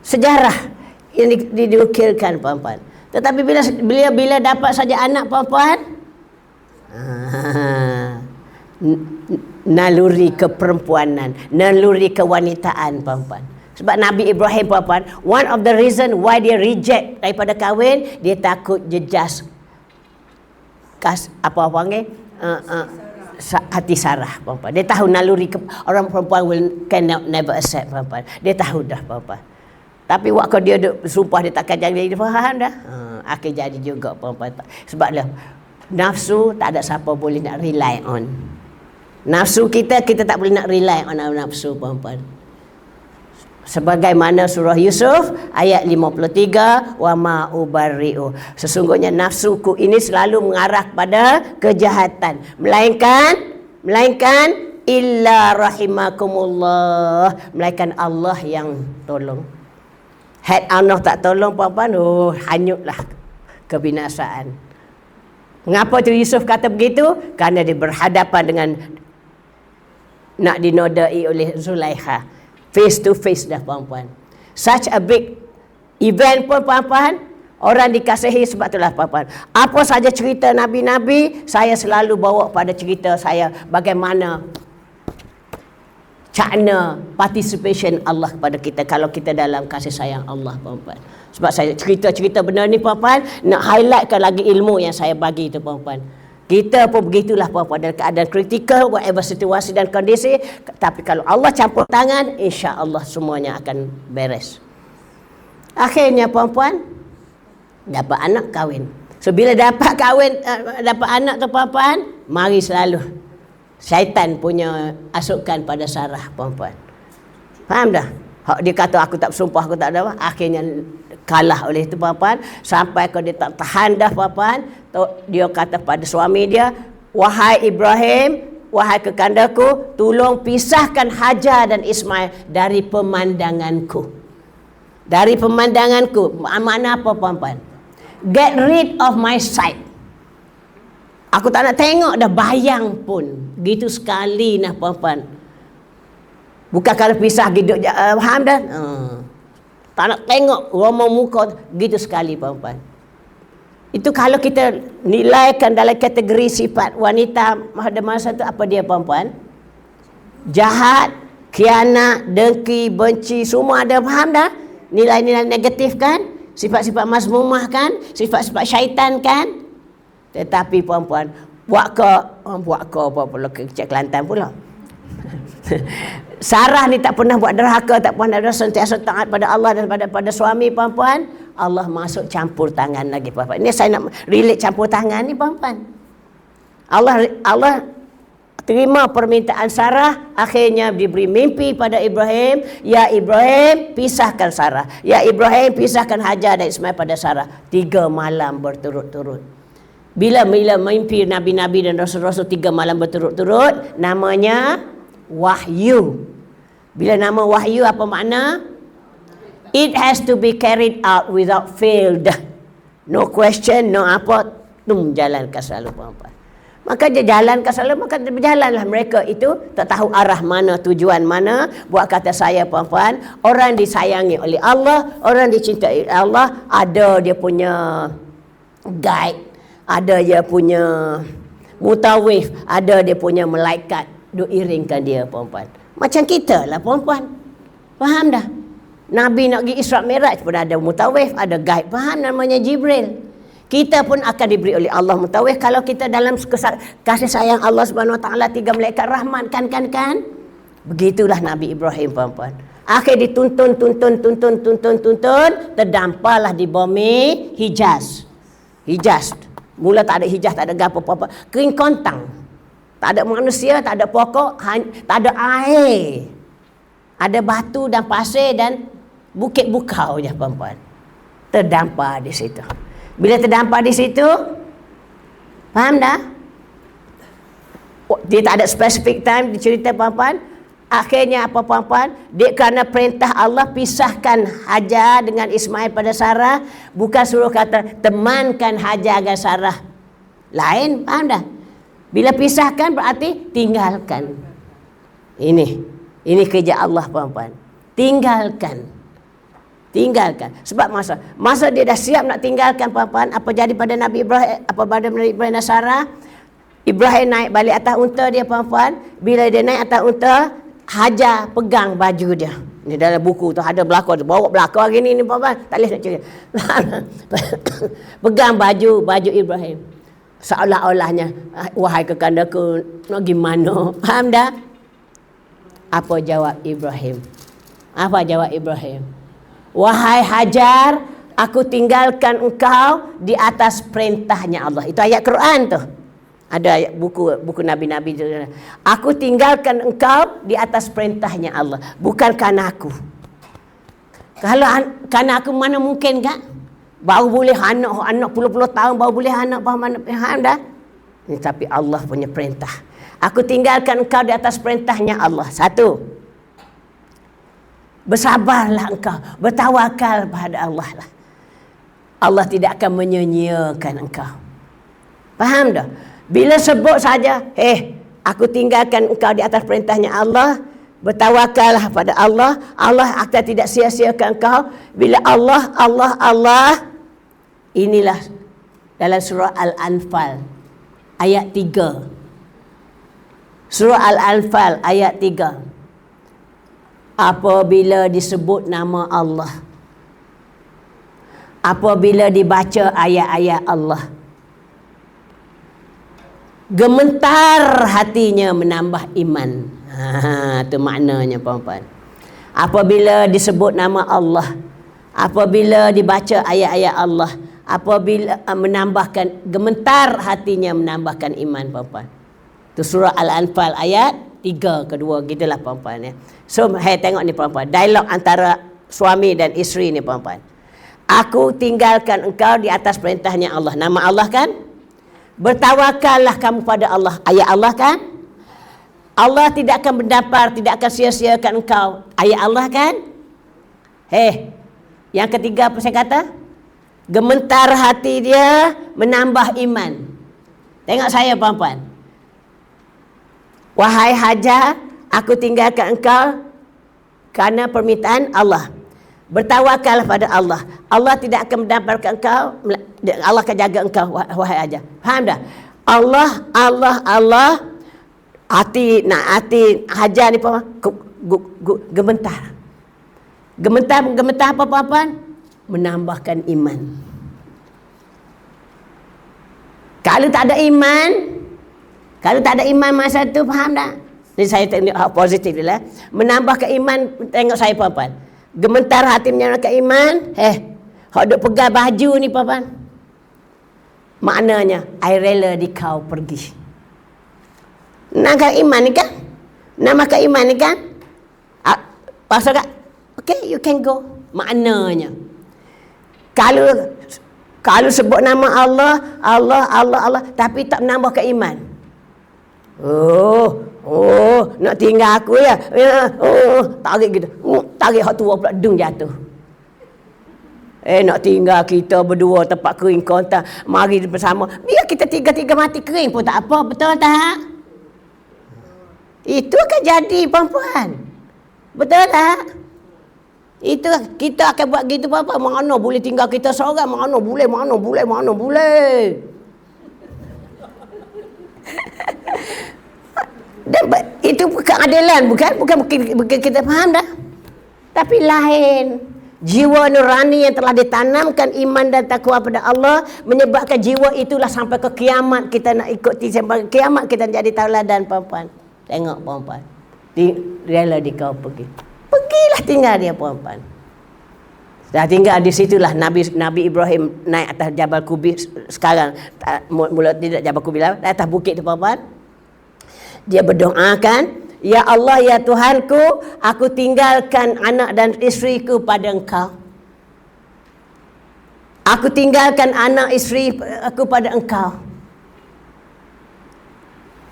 Speaker 1: sejarah yang diukirkan puan-puan. Tetapi bila dapat saja anak puan-puan, naluri keperempuanan, naluri kewanitaan puan-puan. Sebab Nabi Ibrahim puan-puan, one of the reason why dia reject daripada kahwin, dia takut jejas hati Sarah puan-puan. Dia tahu naluri orang perempuan can never accept puan-puan. Dia tahu dah puan-puan. Tapi waktu dia sumpah dia takkan jadi, dia faham dah. Akhir jadi juga puan-puan. Sebab lah nafsu tak ada siapa boleh nak rely on. Nafsu kita tak boleh nak rely on nafsu puan-puan. Sebagaimana surah Yusuf ayat 53, wa ma ubarri'u. Sesungguhnya nafsuku ini selalu mengarah pada kejahatan, melainkan illa rahimakumullah, melainkan Allah yang tolong. Had Allah tak tolong puan-puan, hanyutlah kebinasaan. Mengapa tu Yusuf kata begitu? Kerana dia berhadapan dengan nak dinodai oleh Zulaikha. Face to face dah puan-puan. Such a big event pun puan-puan, orang dikasihi. Sebab itulah puan-puan, apa saja cerita Nabi-Nabi, saya selalu bawa pada cerita saya bagaimana cakna participation Allah kepada kita kalau kita dalam kasih sayang Allah puan-puan. Sebab saya cerita-cerita benda ni puan-puan, nak highlightkan lagi ilmu yang saya bagi tu puan-puan. Kita pun begitulah puan-puan, dalam keadaan kritikal, whatever situasi dan kondisi. Tapi kalau Allah campur tangan, insya-Allah semuanya akan beres. Akhirnya puan-puan dapat anak, kahwin. So bila dapat kahwin, dapat anak tu puan-puan, mari selalu syaitan punya asukan pada Sarah puan-puan. Faham dah? Dia kata aku tak bersumpah, aku tak ada apa. Akhirnya kalah oleh itu puan-puan. Sampai kalau dia tak tahan dah puan-puan, dia kata pada suami dia, wahai Ibrahim, wahai kekandaku, tolong pisahkan Hajar dan Ismail dari pemandanganku. Dari pemandanganku. Makna apa puan-puan? Get rid of my sight. Aku tak nak tengok dah bayang pun. Gitu sekali nah puan-puan. Bukan kalau pisah gitu, faham dah? Tak nak tengok romong muka, gitu sekali puan-puan. Itu kalau kita nilaikan dalam kategori sifat wanita pada masa itu, apa dia puan-puan? Jahat, khianat, dengki, benci, semua ada, faham dah? Nilai-nilai negatif kan? Sifat-sifat mazmumah kan? Sifat-sifat syaitan kan? Tetapi puan-puan, buat ke apa-apa kecil Kelantan pula. Sarah ni tak pernah buat derhaka, tak pernah sentiasa taat pada Allah dan pada suami puan-puan. Allah masuk campur tangan lagi puan-puan. Ini saya nak relate campur tangan ni puan-puan. Allah terima permintaan Sarah, akhirnya diberi mimpi pada Ibrahim. Ya Ibrahim, pisahkan Sarah. Ya Ibrahim, pisahkan Hajar dan Ismail pada Sarah. 3 malam berturut-turut. Bila mimpi Nabi-Nabi dan Rasul-Rasul 3 malam berturut-turut, namanya wahyu. Bila nama wahyu apa makna? It has to be carried out without failed. No question, no apa, jalankan selalu puan-puan. Maka dia jalankan selalu, maka berjalanlah mereka itu, tak tahu arah mana, tujuan mana. Buat kata saya puan-puan, orang disayangi oleh Allah, orang dicintai oleh Allah, ada dia punya guide, ada dia punya mutawif, ada dia punya malaikat duk iringkan dia puan-puan. Macam kita lah puan-puan. Faham dah? Nabi nak pergi Isra' Mi'raj pun ada mutawif, ada guide. Faham, namanya Jibril. Kita pun akan diberi oleh Allah mutawif kalau kita dalam kasih sayang Allah Subhanahu Wa Taala, 3 malaikat rahmat kan. Begitulah Nabi Ibrahim puan-puan. Akhir dituntun, terdampaklah di bumi Hijaz. Mula tak ada Hijaz, tak ada gapo apa-apa. Kering kontang. Tak ada manusia, tak ada pokok, tak ada air. Ada batu dan pasir dan bukit bukau je puan-puan. Terdampar di situ. Bila terdampar di situ, faham dah? Dia tak ada specific time dicerita puan-puan. Akhirnya apa puan-puan? Dia kerana perintah Allah pisahkan Hajar dengan Ismail pada Sarah. Bukan suruh kata temankan Hajar dengan Sarah. Lain, faham dah? Bila pisahkan berarti tinggalkan. Ini kerja Allah puan-puan. Tinggalkan. Sebab masa dia dah siap nak tinggalkan puan-puan, apa jadi pada Nabi Ibrahim, apa pada Nabi Ibrahim dan Sarah? Ibrahim naik balik atas unta dia puan-puan. Bila dia naik atas unta, Hajar pegang baju dia. Ni dalam buku tu ada belakang, bawa belakang hari ni puan-puan. Tak boleh nak cerita. Pegang baju Ibrahim. Seolah-olahnya, wahai kekandaku, nak gimana? Faham dah? Apa jawab Ibrahim? Wahai Hajar, aku tinggalkan engkau di atas perintahnya Allah. Itu ayat Quran tu. Ada ayat buku Nabi-Nabi tu. Aku tinggalkan engkau di atas perintahnya Allah, bukan kerana aku. Kalau kerana aku mana mungkin kan? Baru boleh anak puluh-puluh tahun baru boleh anak faham dah. Tapi Allah punya perintah. Aku tinggalkan engkau di atas perintahnya Allah. Satu. Bersabarlah engkau, bertawakal pada Allah lah. Allah tidak akan menyia-nyiakan engkau. Faham dah? Bila sebut saja, aku tinggalkan engkau di atas perintahnya Allah, bertawakallah pada Allah, Allah akan tidak sia-siakan engkau. Bila Allah, inilah dalam surah Al-Anfal ayat 3. Surah Al-Anfal ayat 3. Apabila disebut nama Allah, apabila dibaca ayat-ayat Allah, gemetar hatinya menambah iman. Itu maknanya puan-puan. Apabila disebut nama Allah, apabila dibaca ayat-ayat Allah, apabila menambahkan, gemetar hatinya menambahkan iman puan-puan. Itu surah Al-Anfal ayat 3 kedua gitulah puan-puan ya. So tengok ni puan-puan, dialog antara suami dan isteri ni puan-puan. Aku tinggalkan engkau di atas perintahnya Allah. Nama Allah kan? Bertawakallah kamu pada Allah. Ayat Allah kan? Allah tidak akan mendapat, tidak akan sia-siakan engkau. Ayat Allah kan? Yang ketiga apa saya kata? Gemetar hati dia menambah iman. Tengok saya puan-puan. Wahai Hajar, aku tinggalkan engkau kerana permintaan Allah. Bertawakal pada Allah. Allah tidak akan mendapatkan engkau, Allah akan jaga engkau, wahai Hajar. Faham dah? Allah hati Hajar ni gemetar. Gemetar apa puan-puan? Menambahkan iman. Kalau tak ada iman masa tu, faham tak? Jadi saya tengok positif lah. Menambahkan iman, tengok saya puan-puan. Gemetar hati menambahkan iman. Hak duk pegang baju ni puan-puan. Maknanya, I rela di kau pergi. Nambahkan iman ni kan? Nambahkan iman ni kan? Pasal tak? Okay, you can go. Maknanya. Kalau sebut nama Allah, tapi tak menambahkan iman. Nak tinggal aku ya. Tarik gitu. Tarik hak tua pula dung jatuh. Nak tinggal kita berdua tempat kering kontak. Mari bersama. Biar kita tiga-tiga mati kering pun tak apa. Betul tak? Itu akan jadi perempuan. Betul tak? Itu kita akan buat gitu apa? Mana boleh tinggal kita seorang? Mana boleh? Dan itu keadilan, bukan kita faham dah. Tapi lain. Jiwa nurani yang telah ditanamkan iman dan takwa pada Allah menyebabkan jiwa itulah sampai ke kiamat kita nak ikuti, sampai ke kiamat kita jadi tauladan puan-puan. Tengok puan-puan. Rela di kau pergi. Pergilah tinggal dia puan-puan. Dah tinggal di situlah Nabi Ibrahim naik atas Jabal Kubi sekarang. Mula tidak Jabal Kubi lah, atas bukit tu puan-puan. Dia berdoakan, ya Allah, ya Tuhanku, aku tinggalkan anak dan isteriku pada engkau. Aku tinggalkan anak isteri aku pada engkau.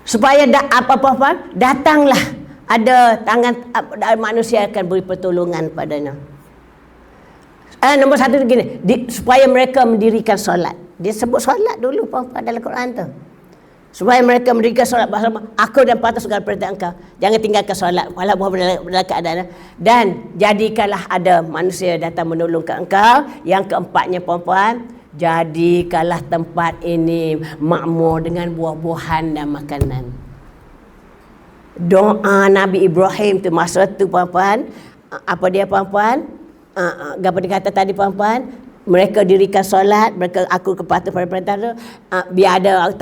Speaker 1: Supaya apa-apa datanglah ada tangan manusia akan beri pertolongan padanya. Nombor satu begini, supaya mereka mendirikan solat. Dia sebut solat dulu puan-puan dalam Quran tu. Supaya mereka mendirikan solat bersama. Aku dan patut segala perintah engkau. Jangan tinggalkan solat walaupun dalam keadaan. Dan jadikanlah ada manusia datang menolongkan engkau. Yang keempatnya puan-puan, jadikanlah tempat ini makmur dengan buah-buahan dan makanan. Doa Nabi Ibrahim tu masa tu puan-puan, apa dia puan-puan? Apa dia kata tadi puan-puan? Mereka dirikan solat, aku kepatuh pada perintah tu, biar ada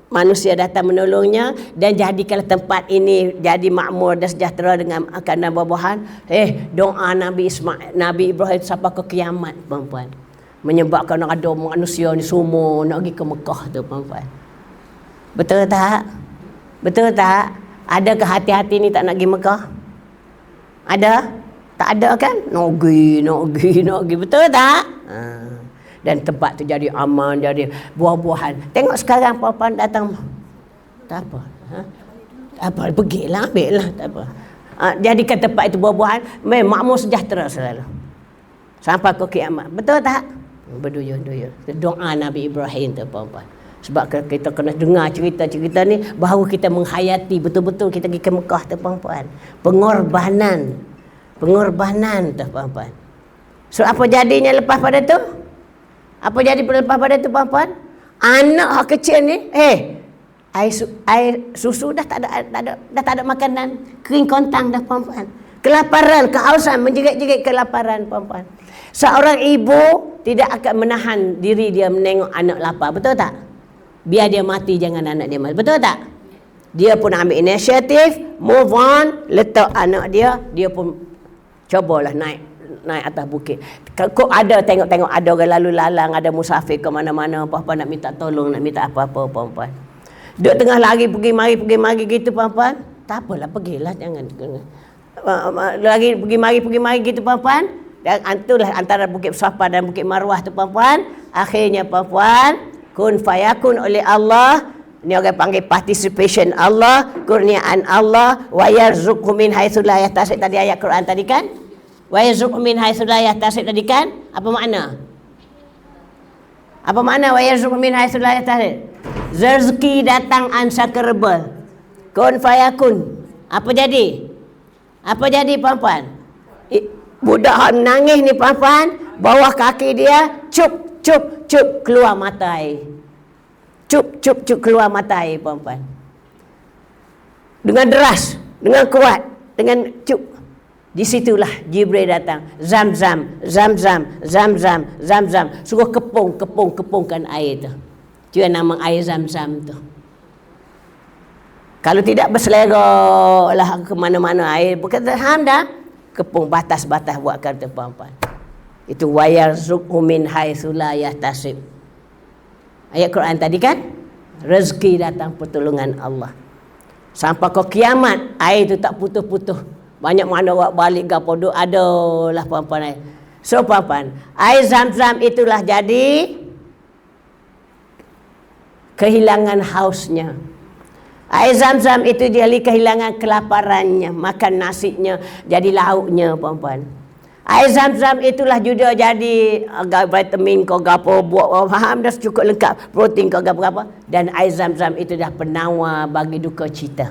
Speaker 1: manusia datang menolongnya, dan jadikanlah tempat ini jadi makmur dan sejahtera dengan makanan buah-buahan. Doa Nabi Ibrahim sampai ke kiamat puan-puan, menyebabkan ada manusia ni semua nak pergi ke Mekah tu puan-puan. Betul tak? Betul tak? Adakah hati-hati ni tak nak pergi Mekah? Ada? Tak ada kan? Nogi. Betul tak? Dan tempat tu jadi aman, jadi buah-buahan. Tengok sekarang puan-puan datang. Tak apa. Tak apa, pergilah, ambil lah. Tak apa. Jadikan tempat itu buah-buahan, makmur sejahtera selalu. Sampai ke kiamat. Betul tak? Berduyun-duyun. Doa Nabi Ibrahim tu puan-puan. Sebab kita kena dengar cerita-cerita ni, bahawa kita menghayati betul-betul kita pergi ke Mekah tu puan-puan. Pengorbanan tu puan-puan. So apa jadinya lepas pada tu? Apa jadi lepas pada tu puan-puan? Anak hak kecil ni, air susu dah tak ada makanan, kering kontang dah puan-puan. Kelaparan, kehausan, menjerit-jerit kelaparan puan-puan. Seorang ibu tidak akan menahan diri dia menengok anak lapar, betul tak? Biar dia mati, jangan anak dia mati, betul tak? Dia pun ambil inisiatif, move on, letak anak dia pun cubalah naik atas bukit. Kok ada tengok ada orang lalu lalang, ada musafir ke mana-mana, apa-apa nak minta tolong, nak minta apa-apa puan-puan. Duduk tengah lari pergi mari gitu puan-puan. Tak apalah, pergilah, jangan. Lagi pergi mari gitu puan-puan. Dan itulah antara Bukit Safa dan Bukit Marwah tu puan-puan. Akhirnya puan-puan, kun fayakun oleh Allah. Ini orang panggil participation Allah, kurniaan Allah. Wa yarzuqhu min haitsu la yahtasib, tadi ayat Quran tadi kan? Wa yarzuqhu min haitsu la yahtasib tadi kan? Apa makna? Apa makna wa yarzuqhu min haitsu la yahtasib? Rezeki datang unsubscribable. Kun fayakun. Apa jadi? Apa jadi puan-puan? Budak nangis ni puan-puan, bawah kaki dia cup keluar mata air. Cup keluar mata air puan-puan. Dengan deras, dengan kuat, dengan cup. Di situlah Jibril datang. Zam. Suruh kepungkan air tu. Itu yang nama air Zam-Zam tu. Kalau tidak berselera lah ke mana-mana air, bukan ham dah. Kepung batas-batas buat kata puan-puan. Itu wayarzuqhu min haitsu la yahtasib. Ayat Quran tadi kan? Rezeki datang pertolongan Allah. Sampai ke kiamat, air itu tak putus-putus. Banyak mana buat balik gapo duk adalah puan-puan air. So puan-puan, air Zam-Zam itulah jadi kehilangan hausnya. Air Zam-Zam itu dia kehilangan kelaparannya, makan nasinya jadi lauknya puan-puan. Air Zam-Zam itulah juga jadi vitamin kau gapo buat faham dah cukup lengkap, protein kau gapo-gapo, dan air Zam-Zam itu dah penawar bagi duka cita.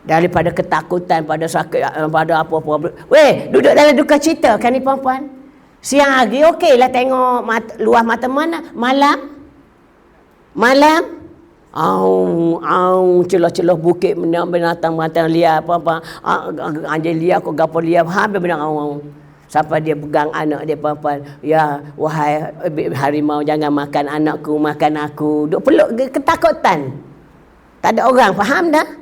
Speaker 1: Daripada ketakutan, pada sakit, pada apa-apa. Weh, duduk dalam duka cita kan ni puan-puan. Siang hari okeylah tengok luah mata mana, malam celah-celah bukit binatang liar apa anjing liar kau gapo liar habis binatang sampai dia pegang anak dia puan-puan, ya wahai harimau, jangan makan anakku, makan aku. Duk peluk ketakutan, tak ada orang faham dah.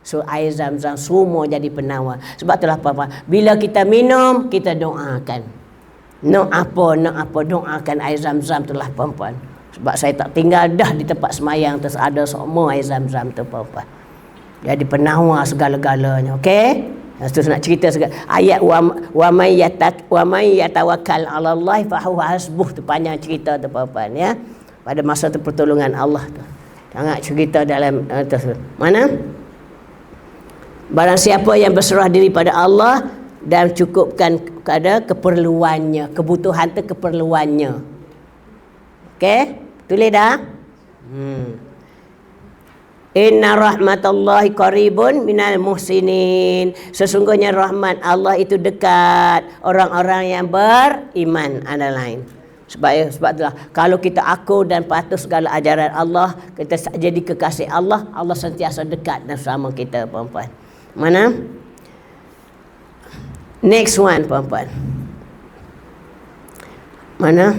Speaker 1: So air Zam-Zam semua jadi penawar. Sebab itulah puan-puan, bila kita minum kita doakan, nak apa doakan air Zam-Zam itulah puan-puan. Sebab saya tak tinggal dah di tempat semayang terus ada semua air Zam-Zam tu puan-puan. Jadi penawar segala-galanya, okey? Terus nak cerita ayat wa may yatawakkal 'ala Allah fa huwa hasbuh, tu panjang cerita tu puan-puan ya. Pada masa tu pertolongan Allah tu. Sangat cerita dalam mana? Barang siapa yang berserah diri pada Allah dan cukupkan kepada keperluannya, kebutuhan tu keperluannya. Okey? Tulis dah? Inna rahmatallahi qaribun minal muhsinin. Sesungguhnya rahmat Allah itu dekat orang-orang yang beriman. Underline. Sebab itulah kalau kita akur dan patuh segala ajaran Allah, kita jadi kekasih Allah, Allah sentiasa dekat dan sama kita puan-puan. Mana? Next one puan-puan. Mana?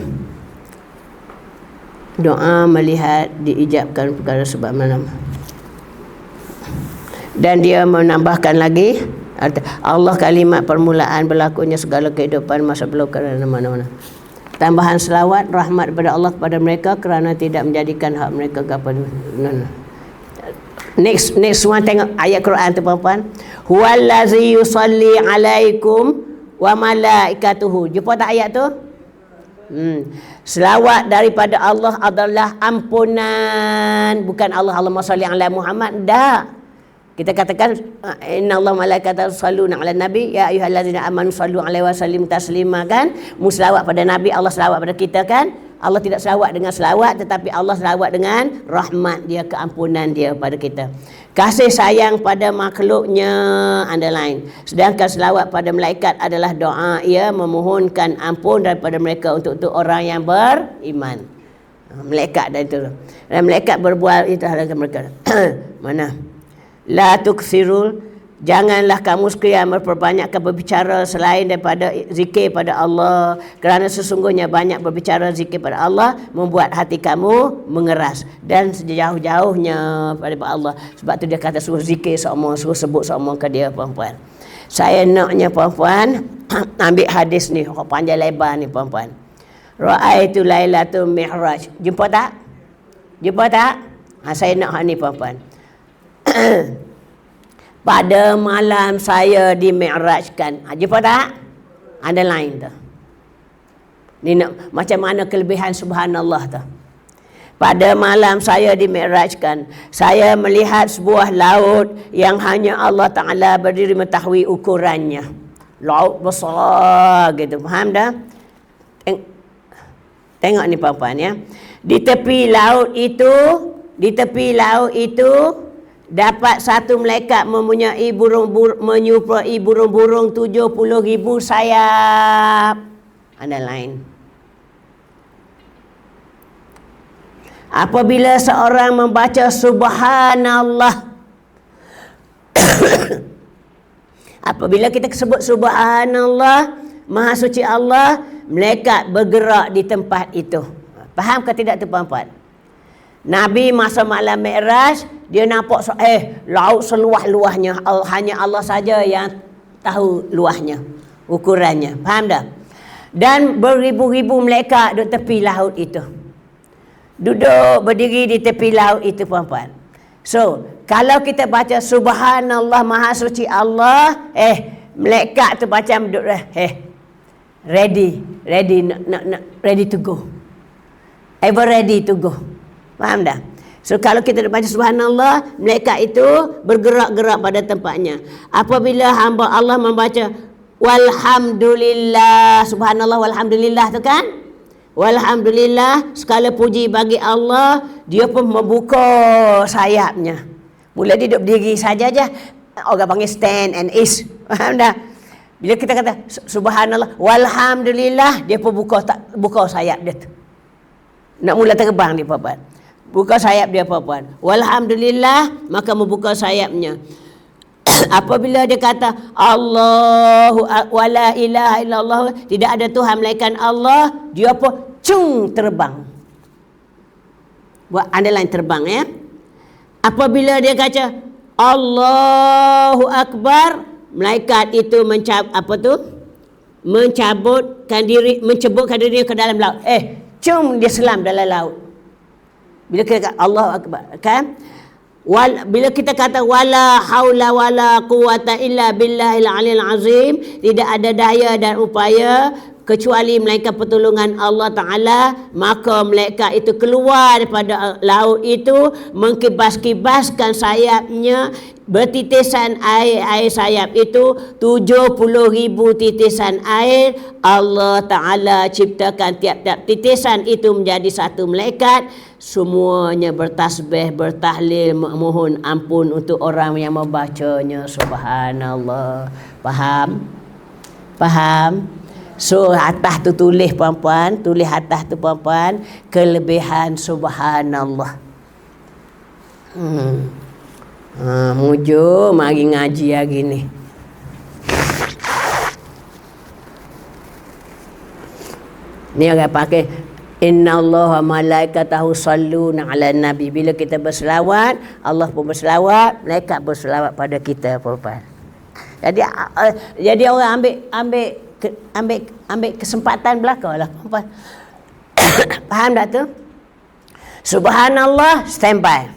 Speaker 1: Doa melihat diijabkan perkara sebab malam. Dan dia menambahkan lagi, Allah kalimat permulaan berlakunya segala kehidupan masa belum kerana mana-mana. Tambahan selawat rahmat kepada Allah kepada mereka kerana tidak menjadikan hak mereka kepada Next one, tengok ayat Quran tu puan-puan. Huwallazi yusalli alaikum wa malaikatuhu. Jumpa tak ayat tu? Selawat daripada Allah adalah ampunan. Bukan Allahumma salli ala Muhammad. Tak. Kita katakan innallaha malaikatahu yusholluna 'alan nabi ya ayyuhallazina amanu shallu 'alaihi wa sallimu taslima kan. Mu selawat pada nabi, Allah selawat pada kita kan. Allah tidak selawat dengan selawat, tetapi Allah selawat dengan rahmat dia, keampunan dia pada kita. Kasih sayang pada makhluknya, underline. Sedangkan selawat pada malaikat adalah doa ia memohonkan ampun daripada mereka untuk orang yang beriman. Malaikat dan itu. Dan malaikat berbual itu halakan mereka. Mana? La tuksirul, janganlah kamu sekalian memperbanyakkan berbicara selain daripada zikir pada Allah, kerana sesungguhnya banyak berbicara zikir pada Allah membuat hati kamu mengeras dan sejauh-jauhnya pada Allah. Sebab tu dia kata suruh zikir semua, suruh sebut semua ke dia puan-puan. Saya naknya puan-puan ambil hadis ni panjang lebar ni puan-puan. Ra'aitu lailatul mi'raj. Jumpa tak? Jumpa tak? Saya nak hak ni puan-puan. Pada malam saya di-mi'rajkan. Jumpa tak? Underline tu. Ni nak, macam mana kelebihan subhanallah tu. Pada malam saya di-mi'rajkan, saya melihat sebuah laut yang hanya Allah Ta'ala berdiri mengetahui ukurannya. Laut besar gitu. Faham dah? Tengok ni puan-puan ya. Di tepi laut itu dapat satu malaikat mempunyai menyupai burung-burung 70,000 sayap. Underline. Apabila seorang membaca subhanallah, apabila kita sebut subhanallah, maha suci Allah, malaikat bergerak di tempat itu. Faham ke tidak tu puan-puan? Nabi masa malam Mi'raj, dia nampak laut seluas-luasnya, hanya Allah saja yang tahu luasnya, ukurannya. Faham tak? Dan beribu-ribu malaikat duduk tepi laut itu. Duduk berdiri di tepi laut itu puan-puan. So, kalau kita baca subhanallah maha suci Allah, malaikat tu macam duduk ready to go. Ever ready to go. Faham dah? So kalau kita baca subhanallah, malaikat itu bergerak-gerak pada tempatnya. Apabila hamba Allah membaca walhamdulillah, subhanallah walhamdulillah tu kan? Walhamdulillah, segala puji bagi Allah, dia pun membuka sayapnya. Mula dia duduk berdiri saja je. Orang panggil stand and is. Faham dah? Bila kita kata subhanallah walhamdulillah, dia pun buka sayap dia tu. Nak mula terbang dia puan-puan. Buka sayap dia puan-puan. Walhamdulillah, maka membuka sayapnya. Apabila dia kata Allahu wala ilaha illallah, tidak ada Tuhan melainkan Allah, dia pun terbang. Buat underline terbang ya. Apabila dia kata Allahu akbar, malaikat itu mencabutkan dirinya ke dalam laut. Dia selam dalam laut. Bila kita kata Allahu akbar kan? Bila kita kata wala haula wala quwata illa billahil aliyil azim, tidak ada daya dan upaya kecuali melainkan pertolongan Allah Ta'ala, maka malaikat itu keluar daripada laut itu, mengkibas-kibaskan sayapnya, bertitisan air sayap itu 70,000 titisan air. Allah Ta'ala ciptakan tiap-tiap titisan itu menjadi satu malaikat. Semuanya bertasbih, bertahlil, memohon ampun untuk orang yang membacanya. Subhanallah. Faham? Faham? So atas tu tulis puan-puan, tulis atas tu puan-puan kelebihan subhanallah. Mujur mari ngaji hari ni. Ni orang pakai innallaha malaikatahu yusholluna 'alan nabi. Bila kita berselawat, Allah pun berselawat, malaikat berselawat pada kita puan-puan. Jadi orang ambil kesempatan belaka lah puan-puan. Faham tak tu? Subhanallah, standby.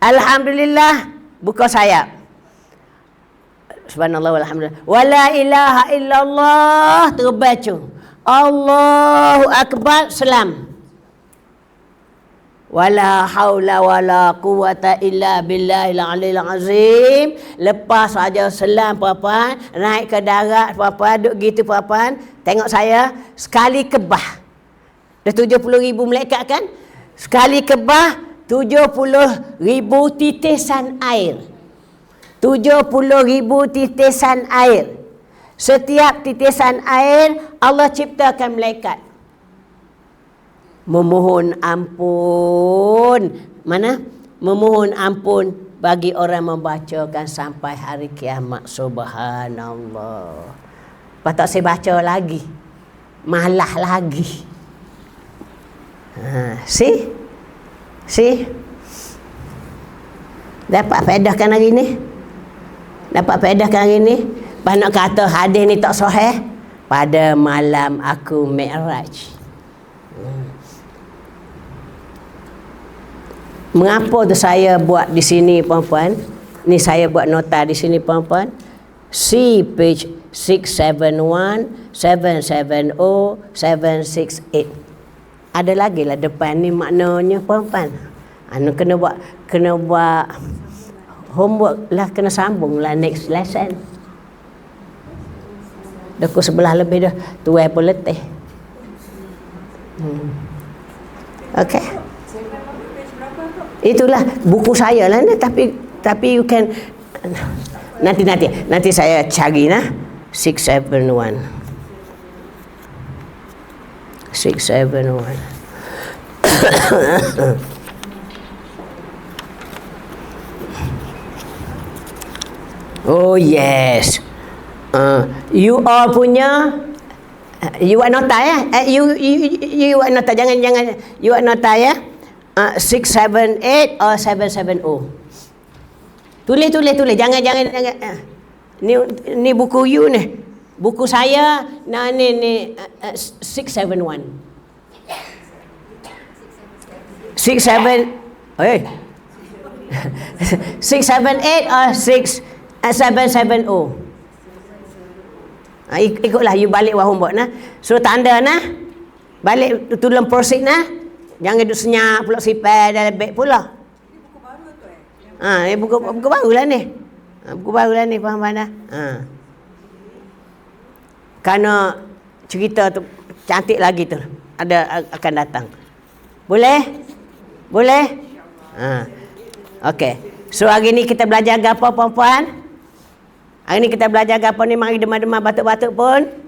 Speaker 1: Alhamdulillah, buka sayap. subhanallah walhamdulillah. Wala ilaha illallah terbaca. Allahu akbar selam. Wala haula wala quwata illa billahil aliyil azim. Lepas saja selam puan-puan, naik ke darat puan-puan, duduk gitu puan-puan. Tengok saya, sekali kebah. Dah 70,000 malaikat kan? Sekali kebah 70,000 titisan air. 70,000 titisan air. Setiap titisan air Allah ciptakan malaikat memohon ampun. Mana? Memohon ampun bagi orang membacakan sampai hari kiamat. Subhanallah. Patut saya baca lagi, malah lagi. See? Dapat faedah kan hari ni? Dapat faedah kan hari ni? Lepas nak kata hadis ni tak sahih, pada malam aku Mi'raj. Mengapa tu saya buat di sini puan-puan? Ni saya buat nota di sini puan-puan. See page 671, 770, 768. Ada lagi lah depan ni maknanya puan-puan. Anu kena buat homework lah, kena sambung lah next lesson. Dah pukul 11 lebih dah. Tuai pun letih. Okay. Itulah buku saya lah ni, tapi you can nanti saya cari nah. 671. Oh yes. You all punya you buat nota ya. You buat nota, jangan you buat nota ya. 678 or 770. Tulis. Jangan. Ni buku you ni. Buku saya ni 671. 678 or 770. Ikutlah you balik homework nah. Suruh tanda nah. Balik tulang proceed nah. Jangan duduk senyap pula sipar dalam beg pula. Ini buku baru tu buku baru lah ni. Buku baru lah ni, faham dah? Kerana cerita tu cantik lagi tu. Akan datang. Boleh? Okey. So hari ni kita belajar apa puan-puan? Hari ni kita belajar apa ni? Mari demam-demam batuk-batuk pun.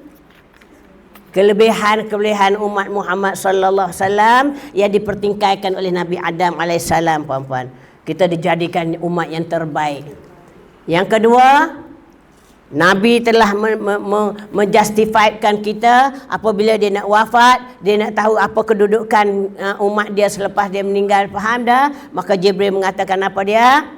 Speaker 1: Kelebihan umat Muhammad sallallahu alaihi wasallam yang dipertingkaikan oleh Nabi Adam alaihissalam puan-puan. Kita dijadikan umat yang terbaik. Yang kedua, Nabi telah menjustifikan kita apabila dia nak wafat, dia nak tahu apa kedudukan umat dia selepas dia meninggal, faham dah? Maka Jibril mengatakan apa dia?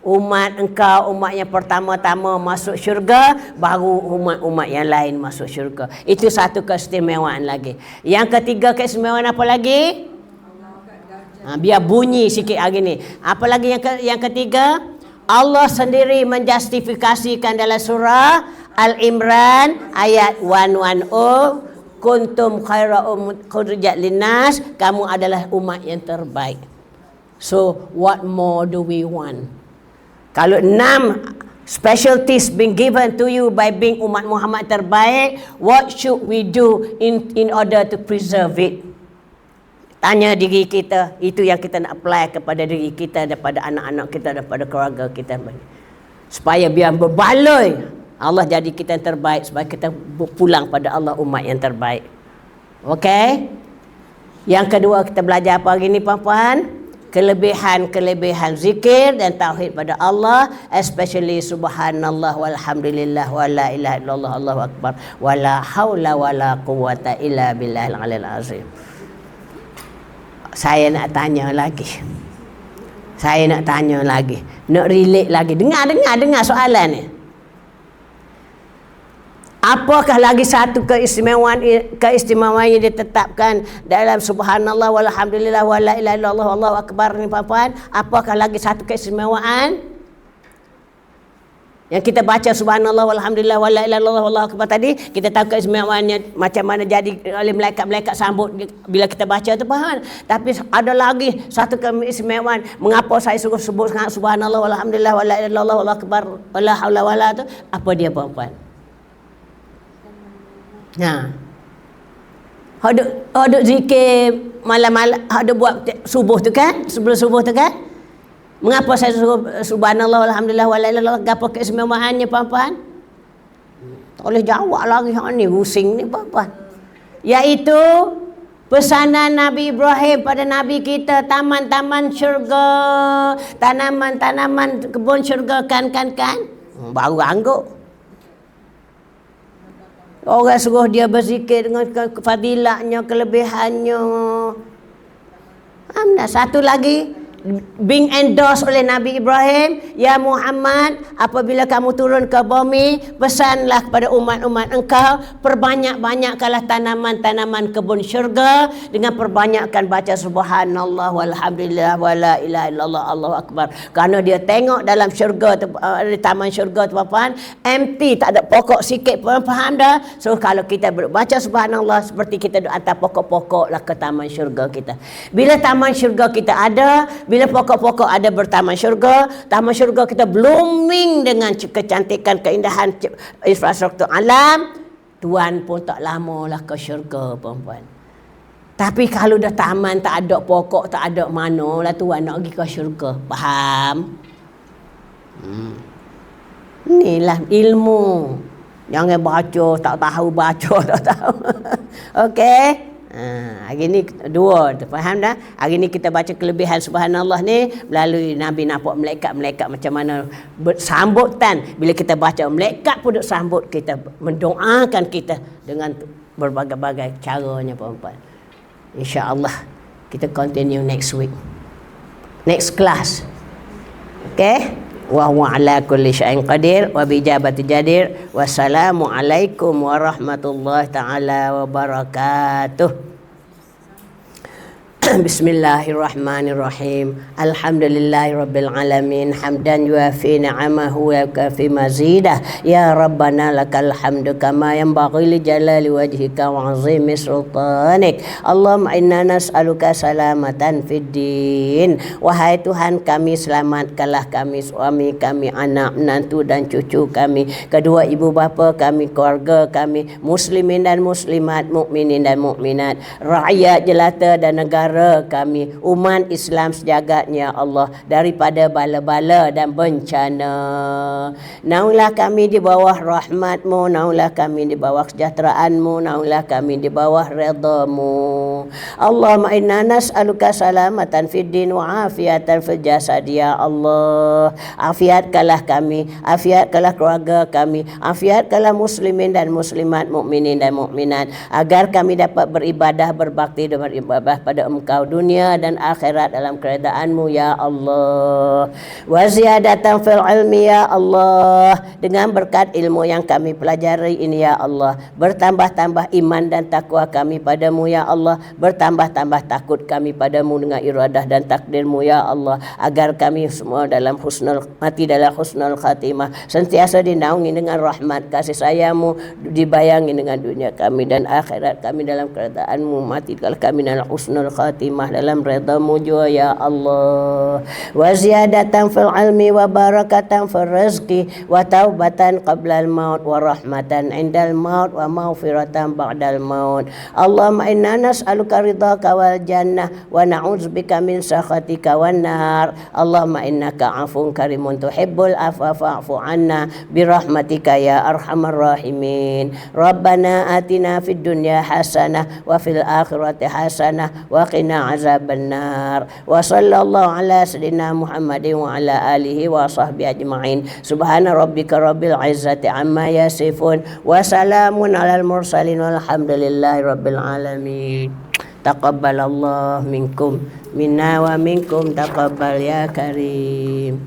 Speaker 1: Umat engkau umat yang pertama-tama masuk syurga, baru umat-umat yang lain masuk syurga. Itu satu keistimewaan lagi. Yang ketiga keistimewaan apa lagi? Biar bunyi sikit hari ni. Apa lagi yang ketiga? Allah sendiri menjustifikasikan dalam surah Al-Imran ayat 110, kuntum khaira ukhrijat linnas, kamu adalah umat yang terbaik. So what more do we want? Kalau 6 specialties being given to you by being umat Muhammad terbaik, what should we do in order to preserve it? Tanya diri kita, itu yang kita nak apply kepada diri kita, daripada anak-anak kita, daripada keluarga kita. Supaya biar berbaloi, Allah jadi kita yang terbaik, supaya kita pulang pada Allah umat yang terbaik. Okey? Yang kedua kita belajar apa hari ni puan-puan? Kelebihan zikir dan tauhid pada Allah, especially subhanallah walhamdulillah wala ilaha illallah Allahu akbar wala haula wala quwata illa billahil aliyil azim. Saya nak tanya lagi. Nak relate lagi. Dengar soalan ni. Apakah lagi satu keistimewaan yang ditetapkan dalam subhanallah walhamdulillah wala ilaha illallah Allahu akbar ni puan-puan? Apakah lagi satu keistimewaan? Yang kita baca subhanallah walhamdulillah wala ilaha illallah wallahu akbar tadi, kita tahu keistimewaannya macam mana jadi oleh malaikat-malaikat sambut bila kita baca tu, faham. Tapi ada lagi satu keistimewaan, mengapa saya suruh sebut subhanallah walhamdulillah wala ilaha illallah wallahu akbar wala haula wala tu, apa dia puan-puan? Hodok zikir malam-malam, hodok buat subuh tu kan, sebelum subuh tu kan. Mengapa saya suruh subhanallah walhamdulillah wala ilaha illallah, apa keistimewaannya puan-puan? Tak boleh jawab lagi hak ni, pusing ni puan-puan. Iaitu pesanan Nabi Ibrahim pada Nabi kita, taman-taman syurga, tanaman-tanaman kebun syurga kan. Baru angguk. Orang suruh dia berzikir dengan fadilahnya, kelebihannya. Satu lagi, being endorsed oleh Nabi Ibrahim, ya Muhammad, apabila kamu turun ke bumi, pesanlah kepada umat-umat engkau, perbanyak-banyakkanlah tanaman-tanaman kebun syurga dengan perbanyakkan baca subhanallah walhamdulillah wala ilaha illallah Allahu akbar. Kerana dia tengok dalam syurga tu, di taman syurga tu puan, empty, tak ada pokok sikit pun, faham dah? So kalau kita baca subhanallah, seperti kita hantar pokok-pokok lah ke taman syurga kita. Bila taman syurga kita ada, bila pokok-pokok ada bertaman syurga, taman syurga kita blooming dengan kecantikan, keindahan infrastruktur alam, tuan pun tak lama lah ke syurga puan-puan. Tapi kalau dah taman tak ada pokok, tak ada mana lah tuan nak pergi ke syurga, faham? Inilah ilmu. Jangan baca, tak tahu baca, tak tahu. Okey. Hari ni dua tu, faham dah? Hari ni kita baca kelebihan subhanallah ni melalui Nabi nampak malaikat-malaikat macam mana sambutan. Bila kita baca, malaikat pun duk sambut kita, mendoakan kita dengan berbagai-bagai caranya puan-puan. InsyaAllah kita continue next week, next class. Okay, wa huwa ala kulli syai'in qadir wa bi ijabati jadir. Wassalamualaikum warahmatullahi taala wabarakatuh. Bismillahirrahmanirrahim. Alhamdulillahirabbil alamin, hamdan yuafi ni'amahu wa yukafi mazidah. Ya rabbana lakal hamdu kama yanbaghi li jalali wajhika wa 'azimi sultanik. Allahumma inna nas'aluka salamatan fid din. Wahai Tuhan kami, selamatkanlah kami, suami kami, anak, menantu dan cucu kami, kedua ibu bapa kami, keluarga kami, muslimin dan muslimat, mukminin dan mukminat, rakyat jelata dan negara kami, umat Islam sejagatnya Allah, daripada bala-bala dan bencana. Naunglah kami di bawah rahmat-Mu, naunglah kami di bawah kesejahteraan-Mu, naunglah kami di bawah redha-Mu. Allahumma inna nas'aluka salamatan fid din wa afiatan fil jasad ya Allah. Afiatkanlah kami, afiatkanlah keluarga kami, afiatkanlah muslimin dan muslimat, mukminin dan mukminat, agar kami dapat beribadah, berbakti dan beribadah pada Engkau dunia dan akhirat dalam keredaanmu ya Allah. Wa ziyadatan fil ilmi ya Allah, dengan berkat ilmu yang kami pelajari ini ya Allah, bertambah-tambah iman dan takwa kami padamu ya Allah, bertambah-tambah takut kami padamu dengan iradah dan takdirmu ya Allah, agar kami semua dalam mati dalam husnul khatimah, sentiasa dinaungi dengan rahmat kasih sayangmu, dibayangi dengan dunia kami dan akhirat kami dalam keredaanmu, mati kalau kami dalam husnul khatimah dalam redha-Mu jua ya Allah. Wa ziyadatan fil ilmi wa barakatan fil rizqi wa taubatan qabla al-maut wa rahmatan indal maut wa maghfiratan ba'dal maut. Allahumma inna nas'aluka ridhaka wal jannah wa na'udzubika min sakhatika wan nar. Allahumma innaka 'afuwun karimun tuhibbul afwa fa'fu 'anna bi rahmatika ya arhamar rahimin. Rabbana atina fid dunya hasanah wa fil akhirati hasanah wa qina azaban nar. Wa sallallahu ala sayyidina Muhammadin wa ala alihi wa sahbihi ajma'in. Subhana rabbika rabbil izzati amma yasifun wa salamun alal mursalin walhamdulillahi rabbil alamin. Taqabbalallahu minkum minna wa minkum taqabbal ya karim.